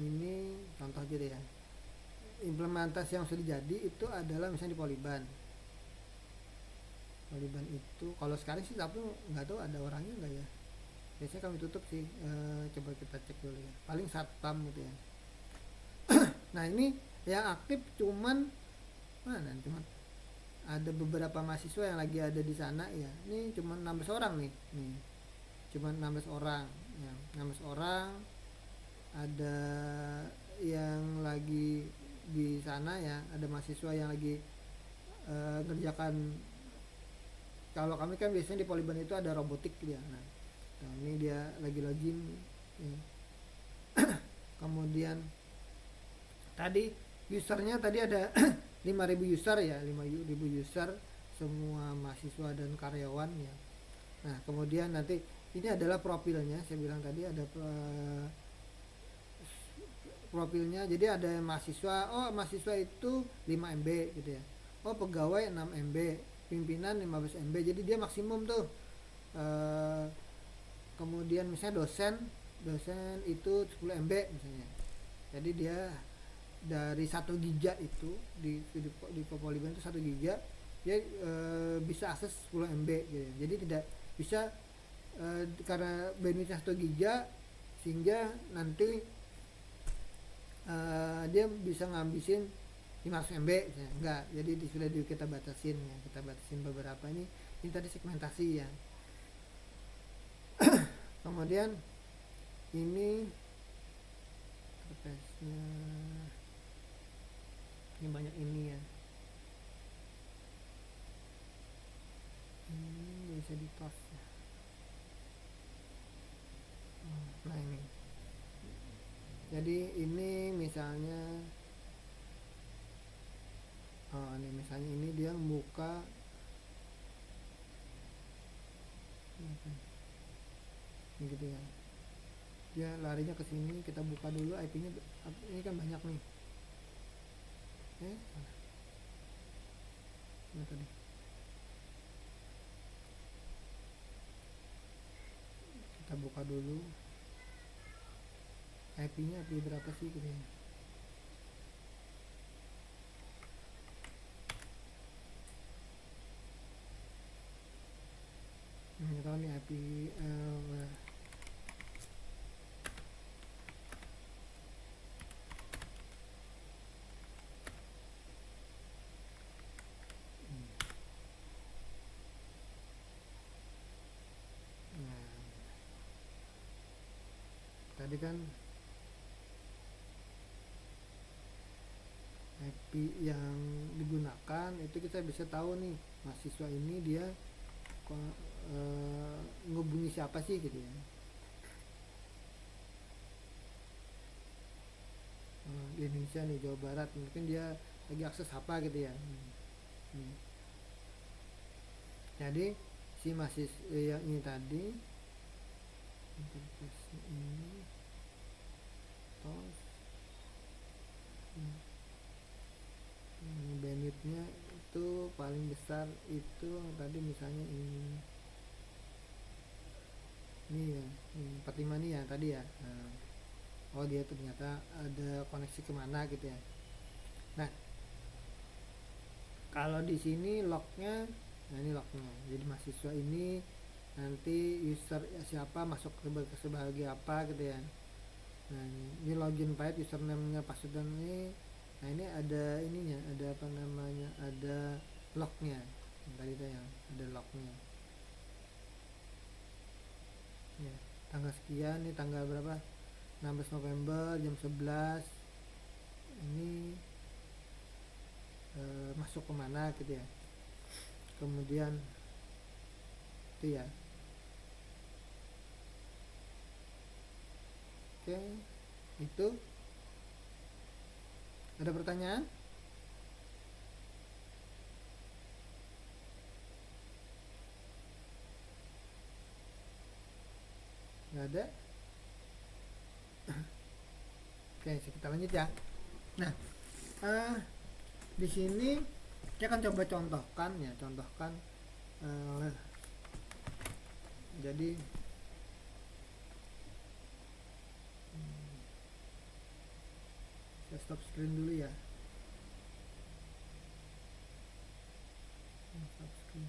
ini contoh aja deh ya. Implementasi yang sudah jadi itu adalah misalnya di Polyban itu, kalau sekarang sih tapi nggak tahu ada orangnya nggak ya. Biasanya kami tutup sih, coba kita cek dulu ya. Paling satpam gitu ya. Nah, ini yang aktif cuman ada beberapa mahasiswa yang lagi ada di sana ya. Ini cuma 16 orang nih. Cuma 16 orang ya. 16 orang ada yang lagi di sana ya, ada mahasiswa yang lagi ngerjakan. Kalau kami kan biasanya di Polyban itu ada robotik dia. Nah, ini dia lagi login ya. Kemudian tadi usernya tadi ada 5.000 user ya, 5.000 user semua mahasiswa dan karyawan ya. Nah, kemudian nanti ini adalah profilnya, saya bilang tadi ada profilnya. Jadi ada mahasiswa, mahasiswa itu 5 MB gitu ya. Pegawai 6 MB, pimpinan 15 MB. Jadi dia maksimum tuh. Kemudian misalnya dosen itu 10 MB misalnya. Jadi dia dari 1 giga itu di Polyban itu 1 giga dia bisa akses 10 MB gitu. Jadi tidak bisa karena bandwidthnya 1 giga sehingga nanti dia bisa ngabisin 500 MB ya. Enggak, jadi sudah kita batasin ya, kita batasin beberapa ini tadi segmentasi ya. Kemudian ini interface-nya ini banyak ini ya, ini bisa di pause ya. Nah ini, jadi ini misalnya ini misalnya ini dia buka ini gitu ya, dia larinya ke sini, kita buka dulu IP-nya, ini kan banyak nih. Nah tadi kita buka dulu IP-nya, IP berapa sih gitu ya. Ini tahu nih IP tadi kan IP yang digunakan itu kita bisa tahu nih mahasiswa ini dia ngehubungi siapa sih gitu ya. Di Indonesia nih, Jawa Barat, mungkin dia lagi akses apa gitu ya. Jadi si mahasiswa yang ini tadi interface ini ini bandwidthnya itu paling besar itu tadi misalnya ini ya, 45 nih ya tadi ya. Oh dia ternyata ada koneksi kemana gitu ya. Nah kalau di sini lognya, nah ini lognya, jadi mahasiswa ini nanti user siapa masuk ke sebagai apa gitu ya. Nah ini login pahit, username-nya, password ini. Nah ini ada ininya, ada apa namanya, ada lognya tadi itu yang ada lognya ya, tanggal sekian nih, tanggal berapa, 16 November jam 11 ini masuk kemana gitu ya. Kemudian itu ya. Oke, itu ada pertanyaan? Nggak ada? Oke, kita lanjut ya. Nah, di sini saya akan coba contohkan ya, jadi saya stop screen dulu ya. Stop screen.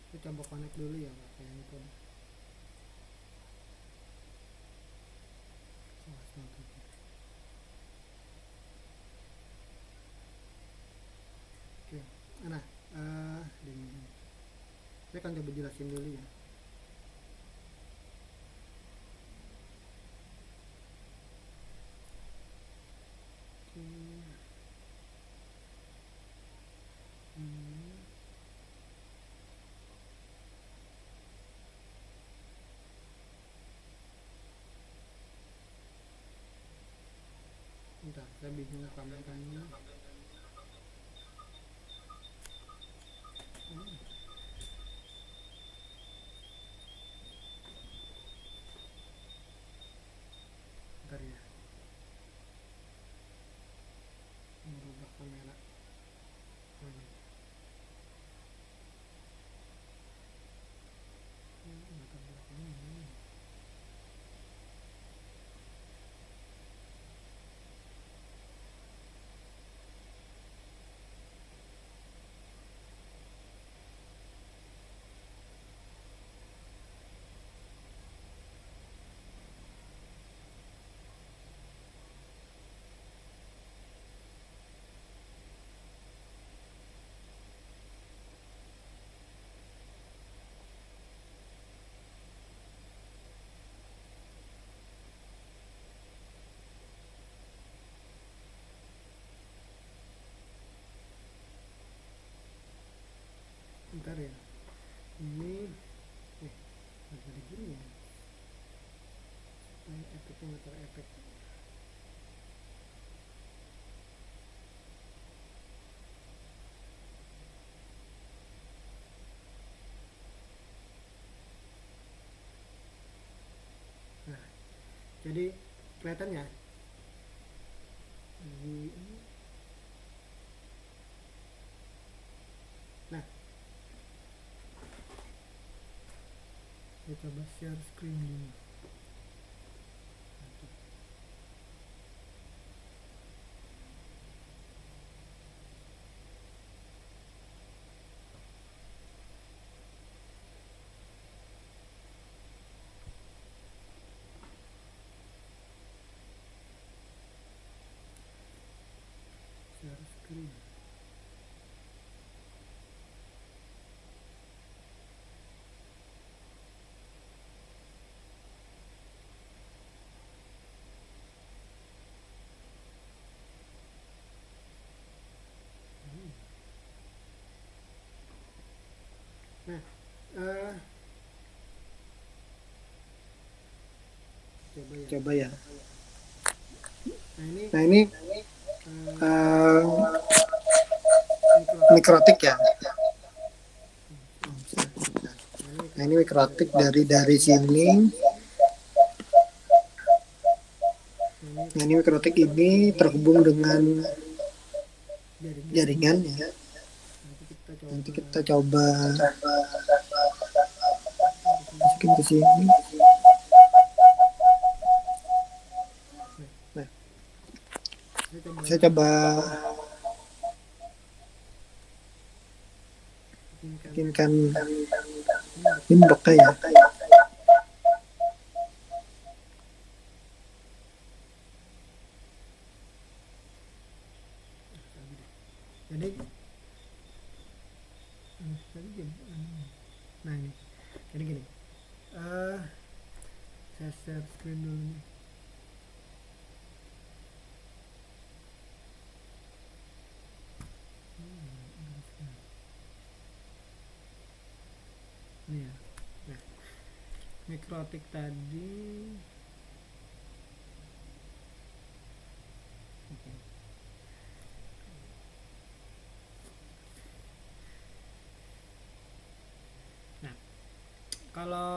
Kita coba connect dulu ya pakai handphone. Oke, nah saya akan coba jelasin dulu ya. saya bingung kabel kamu. Bentar ya, merubah kamera. Latar belakangnya ini. Bentar ya, ini ada gini ya, efeknya nggak terefek. Nah, jadi kelihatan ya ini. Nah, saya coba share screen dulu. Share screen. Nah, coba ya. Nah ini mikrotik ya. Nah ini mikrotik dari sini. Nah ini mikrotik ini terhubung dengan jaringan ya. Nanti kita coba masukin ke sini. Nah, saya coba bikinkan inbox ya. Jadi nah ini jadi gini, saya share screen dulu nih. Nih ya. Nah, mikrotik tadi. Oke. Nah, kalau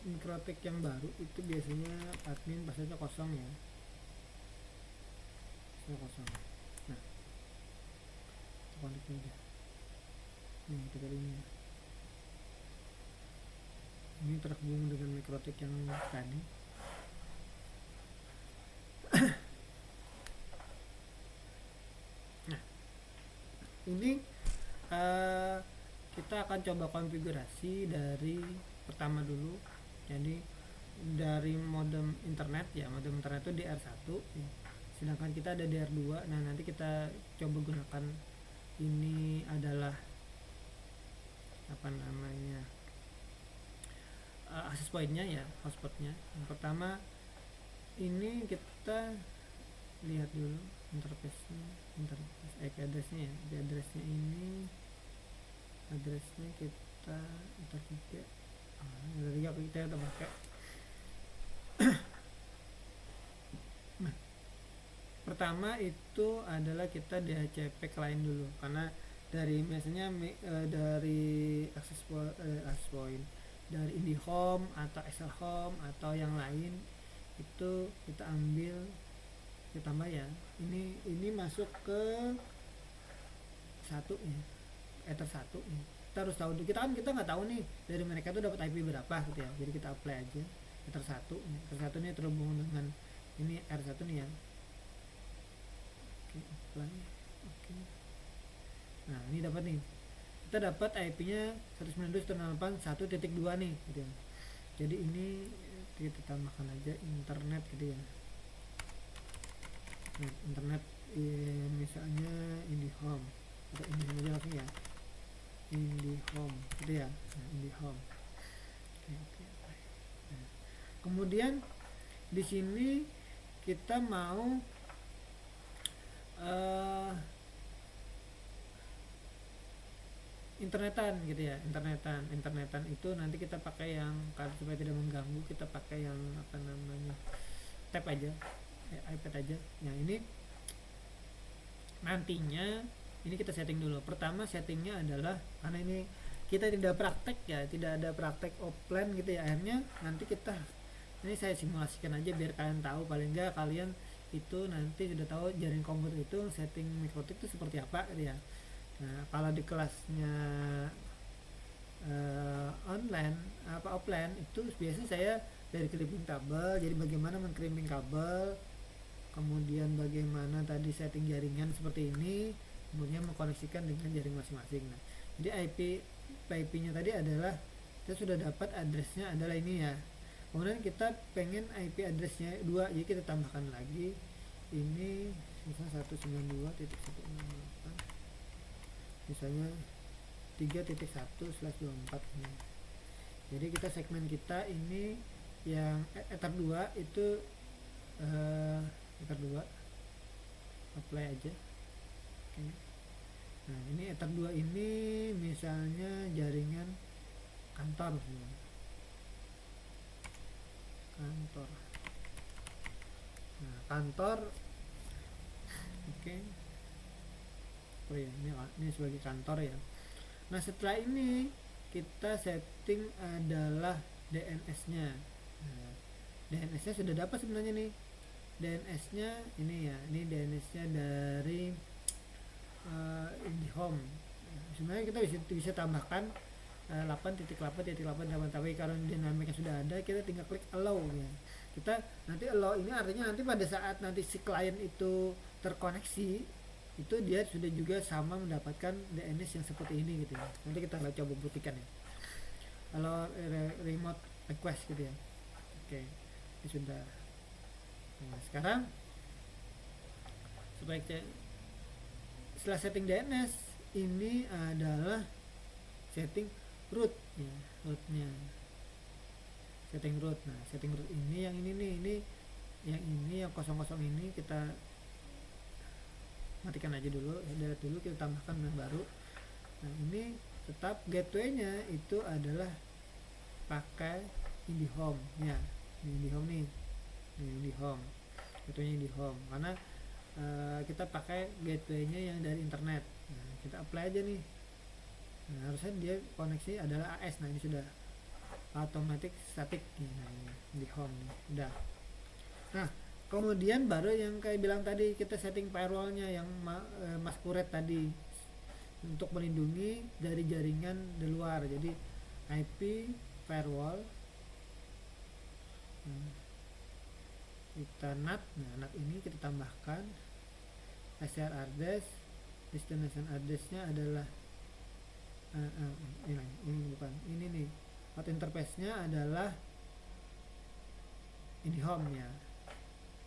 mikrotik yang baru itu biasanya admin passwordnya kosong ya. Kosong. Nah, kontak aja. Nih, kita ini. Ini terhubung dengan mikrotik yang tadi. Nah, ini kita akan coba konfigurasi dari pertama dulu. Jadi dari modem internet ya, modem internet itu DR1 ya. Sedangkan kita ada DR2. Nah, nanti kita coba gunakan ini adalah apa namanya? Access point-nya ya, hotspot-nya. Yang pertama ini kita lihat dulu interface-nya, IP address-nya ya. IP address-nya ini address-nya kita enter 3. Enter 3 kita pakai. Nah, Pertama itu adalah kita DHCP client dulu, karena dari biasanya dari access point dari IndiHome atau Excel Home atau yang lain itu kita ambil, kita tambah ya, ini masuk ke satu ya, ether satu ya. Kita harus tahu, kita nggak tahu nih dari mereka tuh dapat IP berapa gitu ya, jadi kita apply aja ether satu ya. Ether satu ini terhubung dengan ini R1 nih ya. Oke, apply. Oke, nah ini dapat nih, kita dapat IP-nya 192.168.1.2 nih gitu ya. Jadi ini kita tambahkan aja internet gitu ya. Nah, internet misalnya IndiHome atau IndiHome aja langsung ya, IndiHome gitu ya. Nah, IndiHome. Oke. Nah, kemudian di sini kita mau internetan gitu ya, internetan itu nanti kita pakai yang, kalau supaya tidak mengganggu kita pakai yang apa namanya, tab aja iPad aja. Yang ini nantinya ini kita setting dulu. Pertama settingnya adalah, karena ini kita tidak praktek ya, tidak ada praktek offline gitu ya, akhirnya nanti kita, ini saya simulasikan aja biar kalian tahu, paling enggak kalian itu nanti sudah tahu jaring komputer itu setting MikroTik itu seperti apa gitu ya. Nah, kalau di kelasnya online apa offline itu biasanya saya dari clipping kabel, jadi bagaimana mengkrimping kabel, kemudian bagaimana tadi setting jaringan seperti ini, kemudian mengkoneksikan dengan jaring masing-masing. Nah, jadi IP-nya tadi adalah kita sudah dapat addressnya adalah ini ya. Kemudian kita pengen IP addressnya 2, jadi kita tambahkan lagi ini misalnya 192.168 misalnya 3.1/24 ini. Jadi kita segmen kita ini yang ether 2 itu ether 2 apply aja. Oke. Nah, ini ether 2 ini misalnya jaringan kantor misalnya. Kantor. Nah, kantor. Oke. Oh ya, ini sebagai kantor ya. Nah, setelah ini kita setting adalah DNS-nya. Nah, DNS-nya sudah dapat sebenarnya nih. DNS-nya ini ya, ini DNS-nya dari IndiHome. Sebenarnya kita bisa tambahkan 8.8.8, tapi kalau dinamika sudah ada, kita tinggal klik allow ya. Kita nanti allow ini artinya nanti pada saat nanti si klien itu terkoneksi, itu dia sudah juga sama mendapatkan DNS yang seperti ini gitu ya. Nanti kita coba buktikan ya. Kalau remote request gitu ya. Oke, ini sudah. Nah, sekarang setelah setting DNS, ini adalah setting root ya, rootnya. Setting root. Nah, setting root ini yang ini nih, yang kosong-kosong ini kita matikan aja dulu, delete dulu, kita tambahkan yang baru. Nah, ini tetap gateway-nya itu adalah pakai IndiHome ya. Ini IndiHome nih. Ini IndiHome. Gateway-nya IndiHome karena kita pakai gateway-nya yang dari internet. Nah, kita apply aja nih. Nah, harusnya dia koneksi adalah AS. Nah, ini sudah automatic static. Nah, ini IndiHome nih. Udah. Nah, kemudian baru yang kayak bilang tadi, kita setting firewallnya yang masquerade tadi untuk melindungi dari jaringan di luar. Jadi IP firewall, kita NAT. Nah, NAT ini kita tambahkan SR address, destination addressnya adalah ini bukan ini nih, out interface-nya adalah IndiHome ya.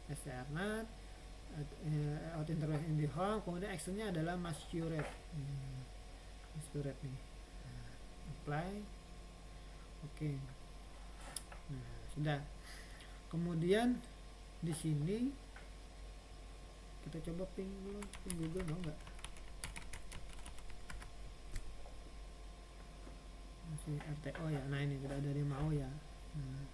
SRNAT, out interface IndiHome, kemudian actionnya adalah masquerade. Masquerade nih. Nah, apply. Oke. Nah, sudah. Kemudian di sini kita coba ping dulu, ping Google mau nggak? Masih RTO ya. Nah, ini tidak ada yang mau ya. Nah.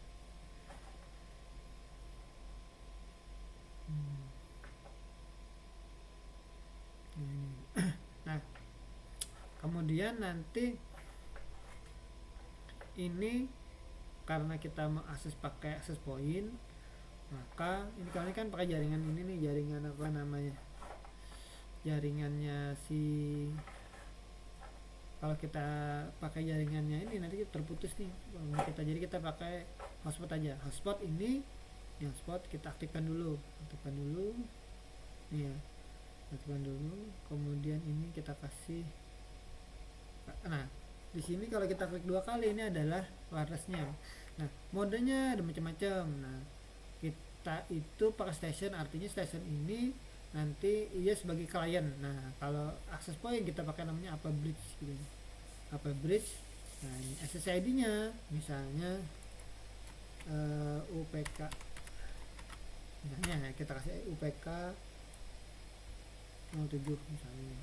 kemudian nanti ini karena kita mengakses pakai access point, maka ini kali kan pakai jaringan ini nih, jaringan apa namanya, jaringannya si, kalau kita pakai jaringannya ini nanti terputus nih kita, jadi kita pakai hotspot aja. Hotspot ini yang hotspot kita aktifkan dulu nih ya, aktifkan dulu, kemudian ini kita kasih. Nah di sini kalau kita klik 2 kali ini adalah wirelessnya. Nah modenya ada macam-macam. Nah kita itu pakai station, artinya station ini nanti ia sebagai klien. Nah kalau access point kita pakai namanya apa bridge gitu, apa bridge. Nah ini SSID nya misalnya UPK, misalnya kita kasih UPK 07 misalnya,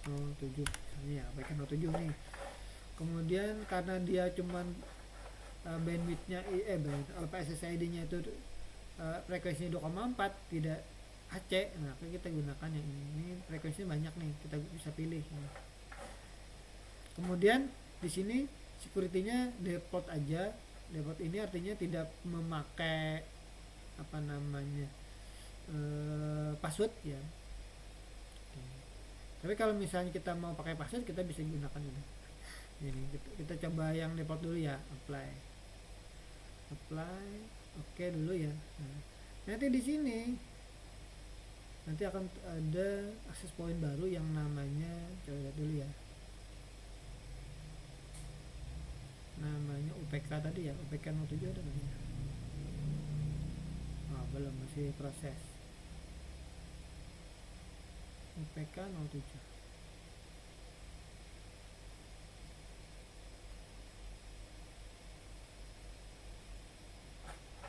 07 misalnya ya, UPK 07 nih. Kemudian karena dia cuman bandwidthnya SSID nya itu frekuensinya 2,4 tidak AC, nah kita gunakan yang ini frekuensinya banyak nih, kita bisa pilih. Kemudian di sini security-nya default aja. Default ini artinya tidak memakai apa namanya password ya. Tapi kalau misalnya kita mau pakai password kita bisa gunakan ini. Ini kita coba yang default dulu ya, apply oke dulu ya. Nah, nanti di sini nanti akan ada access point baru yang namanya, coba lihat dulu ya, namanya UPK tadi ya, UPK 07 ada belum? Belum, masih proses. UPK 07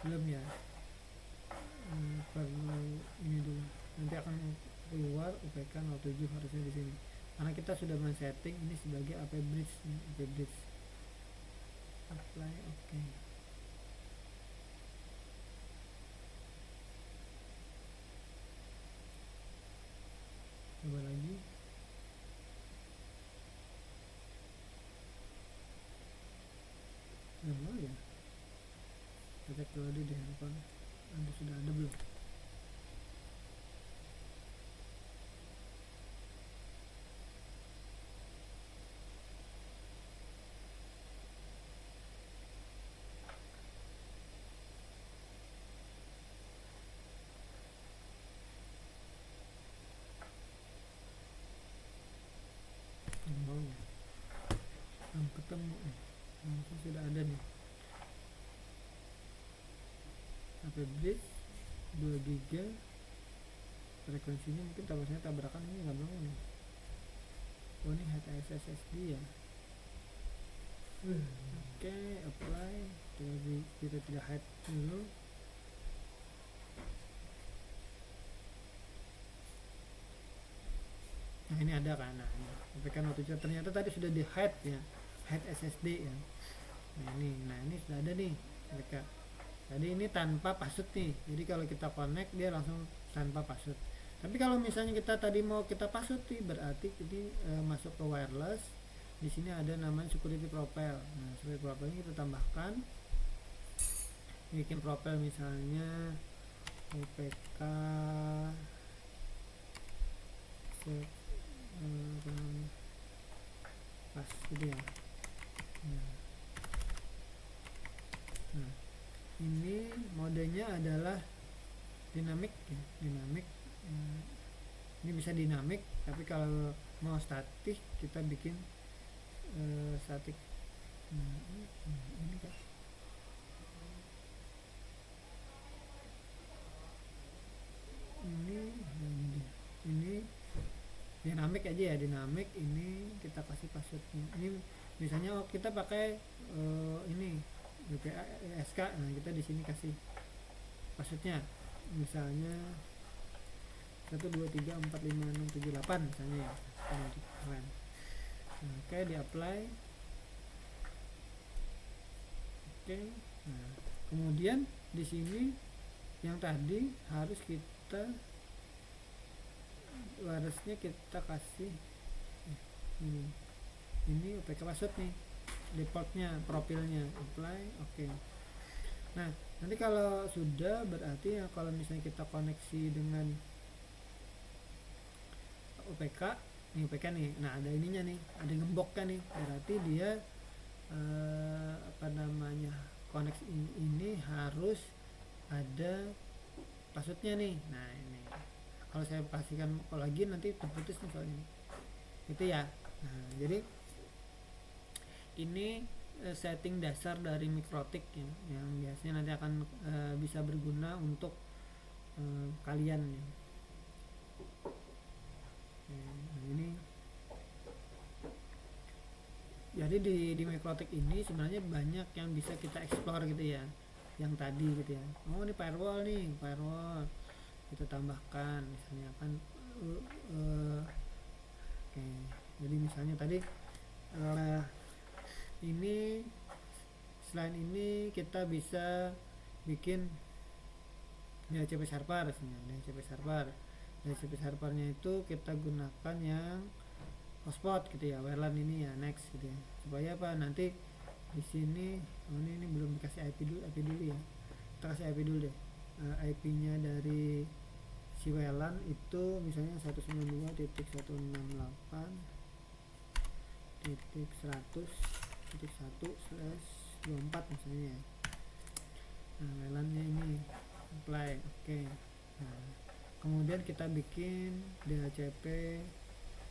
belum ya, perlu ini dulu, nanti akan keluar UPK 07 harusnya di sini, karena kita sudah men-setting ini sebagai AP bridge apply oke. Coba lagi, belum mau ya, kita cek dulu di handphone Anda sudah ada belum. Belum ketemu sudah ada nih AP bridge 2 giga, frekuensinya mungkin tabrakan ini nggak mau nih. Oh ini HTSSD ya. Oke, apply. Jadi kita tidak hide dulu. Nah ini ada kan, nah UPK 07 ternyata tadi sudah di hide ya, hide SSD ya. Nah ini sudah ada nih mereka. Jadi ini tanpa password nih, jadi kalau kita connect dia langsung tanpa password. Tapi kalau misalnya kita tadi mau kita password nih, berarti jadi masuk ke wireless. Di sini ada namanya security profile. Nah security profile ini kita tambahkan, bikin profile misalnya UPK pas gitu ya. Nah ini modenya adalah dinamik ya, dinamik. Ini bisa dinamik, tapi kalau mau statik kita bikin statik. Ini kan ini dinamik aja ya, dinamik. Ini kita kasih passwordnya. Ini misalnya kita pakai ini BPSK, nah kita di sini kasih passwordnya misalnya 1234567 misalnya ya. Oke, di apply. Oke. Nah, kemudian di sini yang tadi harus kita wirelessnya kita kasih ini ini UPK password nih, defaultnya, profilnya, apply, oke. Nah, nanti kalau sudah berarti ya kalau misalnya kita koneksi dengan UPK, nih UPK nih, nah ada ininya nih, ada gemboknya nih, berarti dia apa namanya, koneksi ini harus ada passwordnya nih. Nah ini kalau saya pastikan kalau lagi nanti terputus nih soal ini itu ya. Nah jadi ini setting dasar dari Mikrotik ya, yang biasanya nanti akan bisa berguna untuk kalian ya. Nah ini jadi di Mikrotik ini sebenarnya banyak yang bisa kita explore gitu ya, yang tadi gitu ya. Oh ini firewall nih, firewall kita tambahkan misalnya kan oke. Jadi misalnya tadi ini selain ini kita bisa bikin DHCP server, DHCP server. DHCP servernya itu kita gunakan yang hotspot gitu ya, WLAN ini ya, next gitu ya. Supaya apa? Nanti di sini ini belum dikasih IP dulu ya. Kita kasih IP dulu deh. IP-nya dari si WLAN itu misalnya 192.168.100.1/24 misalnya. Nah, WLAN-nya ini apply, oke. Nah, kemudian kita bikin DHCP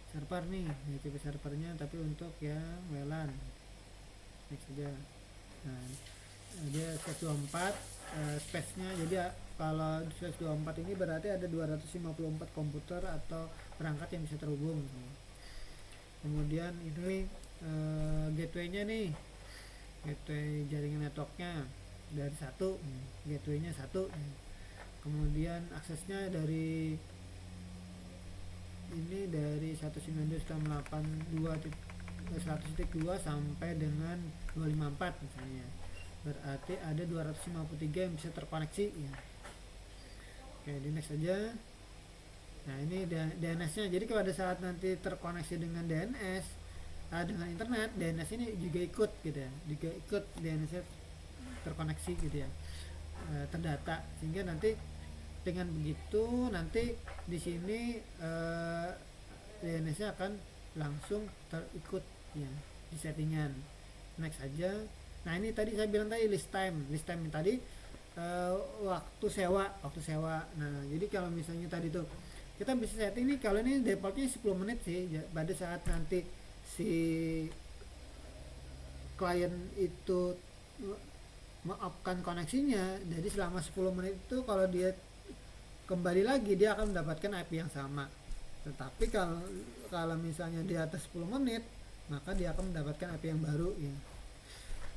server nih, DHCP servernya tapi untuk yang WLAN. Next saja. Nah, dia 124 space-nya, jadi kalau 124 ini berarti ada 254 komputer atau perangkat yang bisa terhubung. Kemudian ini gateway-nya nih, gateway jaringan networknya dari satu, gateway-nya satu. Kemudian aksesnya dari ini dari 192.100.2 sampai dengan 254 misalnya, berarti ada 253 yang bisa terkoneksi ya. Oke, di next saja. Nah ini DNS nya, jadi kalau ada saat nanti terkoneksi dengan DNS dengan internet, DNS ini juga ikut gitu ya, juga ikut DNS nya terkoneksi gitu ya, terdata, sehingga nanti dengan begitu nanti di sini DNS nya akan langsung terikut ya di settingan. Next aja. Nah ini tadi saya bilang tadi list time tadi waktu sewa. Nah jadi kalau misalnya tadi tuh kita bisa setting nih, kalau ini defaultnya 10 menit sih ya, pada saat nanti si klien itu mengupkan koneksinya, jadi selama 10 menit itu kalau dia kembali lagi dia akan mendapatkan IP yang sama. Tetapi kalau misalnya di atas 10 menit maka dia akan mendapatkan IP yang baru ya.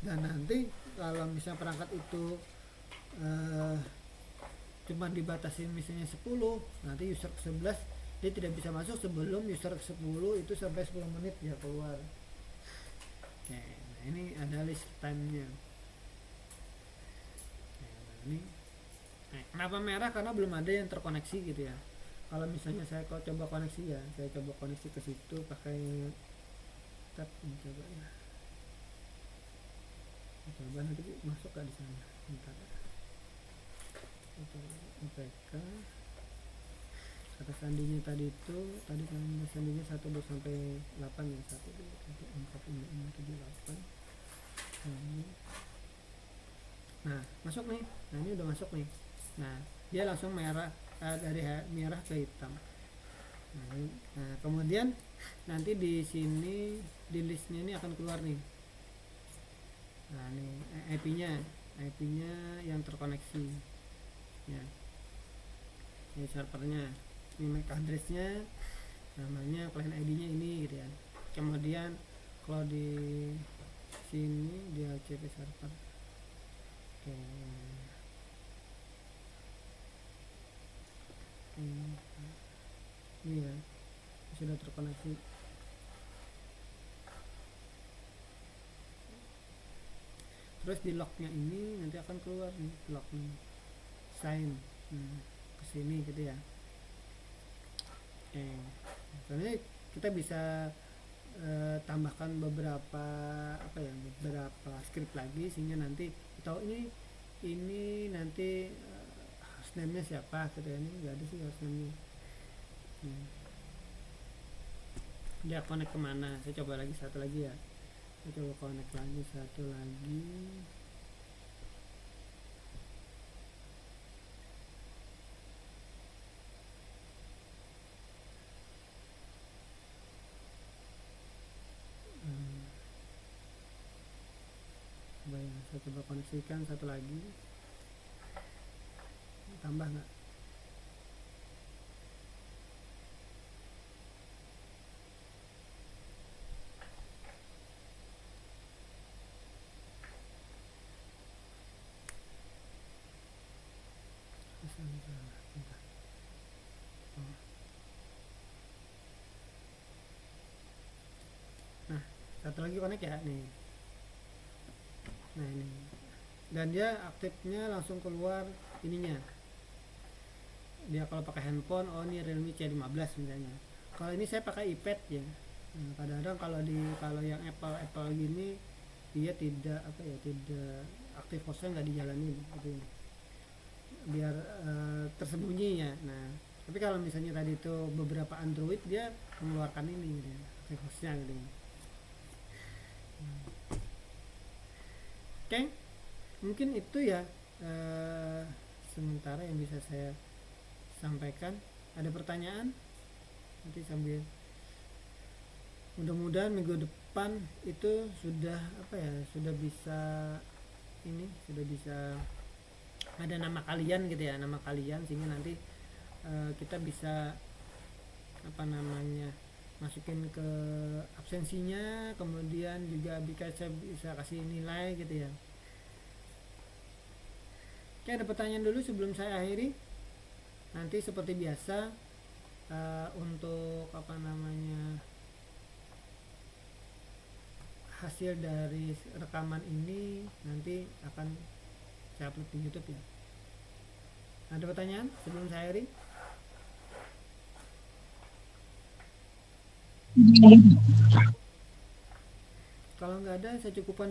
Dan nanti kalau misalnya perangkat itu cuma dibatasi misalnya 10, nanti user ke 11 dia tidak bisa masuk sebelum user ke 10 itu sampai 10 menit dia keluar. Oke, nah ini ada list time-nya. Nah, ini kenapa merah? Karena belum ada yang terkoneksi gitu ya. Kalau misalnya saya coba koneksi ya, saya coba koneksi ke situ pakai tab ini, coba ya. Coba nanti masuk ke di sana. Bentar. UPK kata sandinya tadi itu, tadi kan sandinya 1 2 sampai 8 ya, 1 2 3 4 5 6 7 8. Nah masuk nih, nah ini udah masuk nih. Nah dia langsung merah, dari merah ke hitam. Nah kemudian nanti di sini di listnya ini akan keluar nih. Nah ini IP-nya yang terkoneksi ya, ini servernya, ini MAC address-nya, namanya, client ID-nya ini gitu ya. Kemudian kalau di sini dia DHCP server. Oke. Ini ya sudah terkoneksi. Terus di lognya ini nanti akan keluar nih lognya, sign ke sini gitu ya. Oke. Soalnya kita bisa tambahkan beberapa apa ya, beberapa script lagi sehingga nanti tahu ini nanti hostname-nya siapa gitu ya. Ini nggak ada sih hostname-nya. Dia connect kemana, saya coba lagi satu lagi ya, saya coba connect lagi satu lagi. Coba ya, saya coba koneksikan satu lagi, tambah nggak? Nah, satu lagi connect ya nih. Nah ini, dan dia aktifnya langsung keluar ininya. Dia kalau pakai handphone, oh ini Realme C15 misalnya. Kalau ini saya pakai iPad ya. Nah, kadang-kadang kalau yang Apple gini dia tidak apa ya, tidak aktif hostnya nggak dijalani gitu ya. Biar tersembunyi ya. Nah, tapi kalau misalnya tadi itu beberapa Android dia mengeluarkan ini gitu ya, aktif hostnya gitu ya. Oke, mungkin itu ya sementara yang bisa saya sampaikan. Ada pertanyaan? Nanti sambil, mudah-mudahan minggu depan itu sudah apa ya, sudah bisa ini, sudah bisa ada nama kalian gitu ya, nama kalian, sehingga nanti kita bisa apa namanya, masukin ke absensinya, kemudian juga saya bisa kasih nilai gitu ya. Oke, ada pertanyaan dulu sebelum saya akhiri. Nanti seperti biasa untuk apa namanya, hasil dari rekaman ini nanti akan saya upload di YouTube ya. Ada pertanyaan sebelum saya akhiri? Kalau nggak ada, saya cukupkan dulu.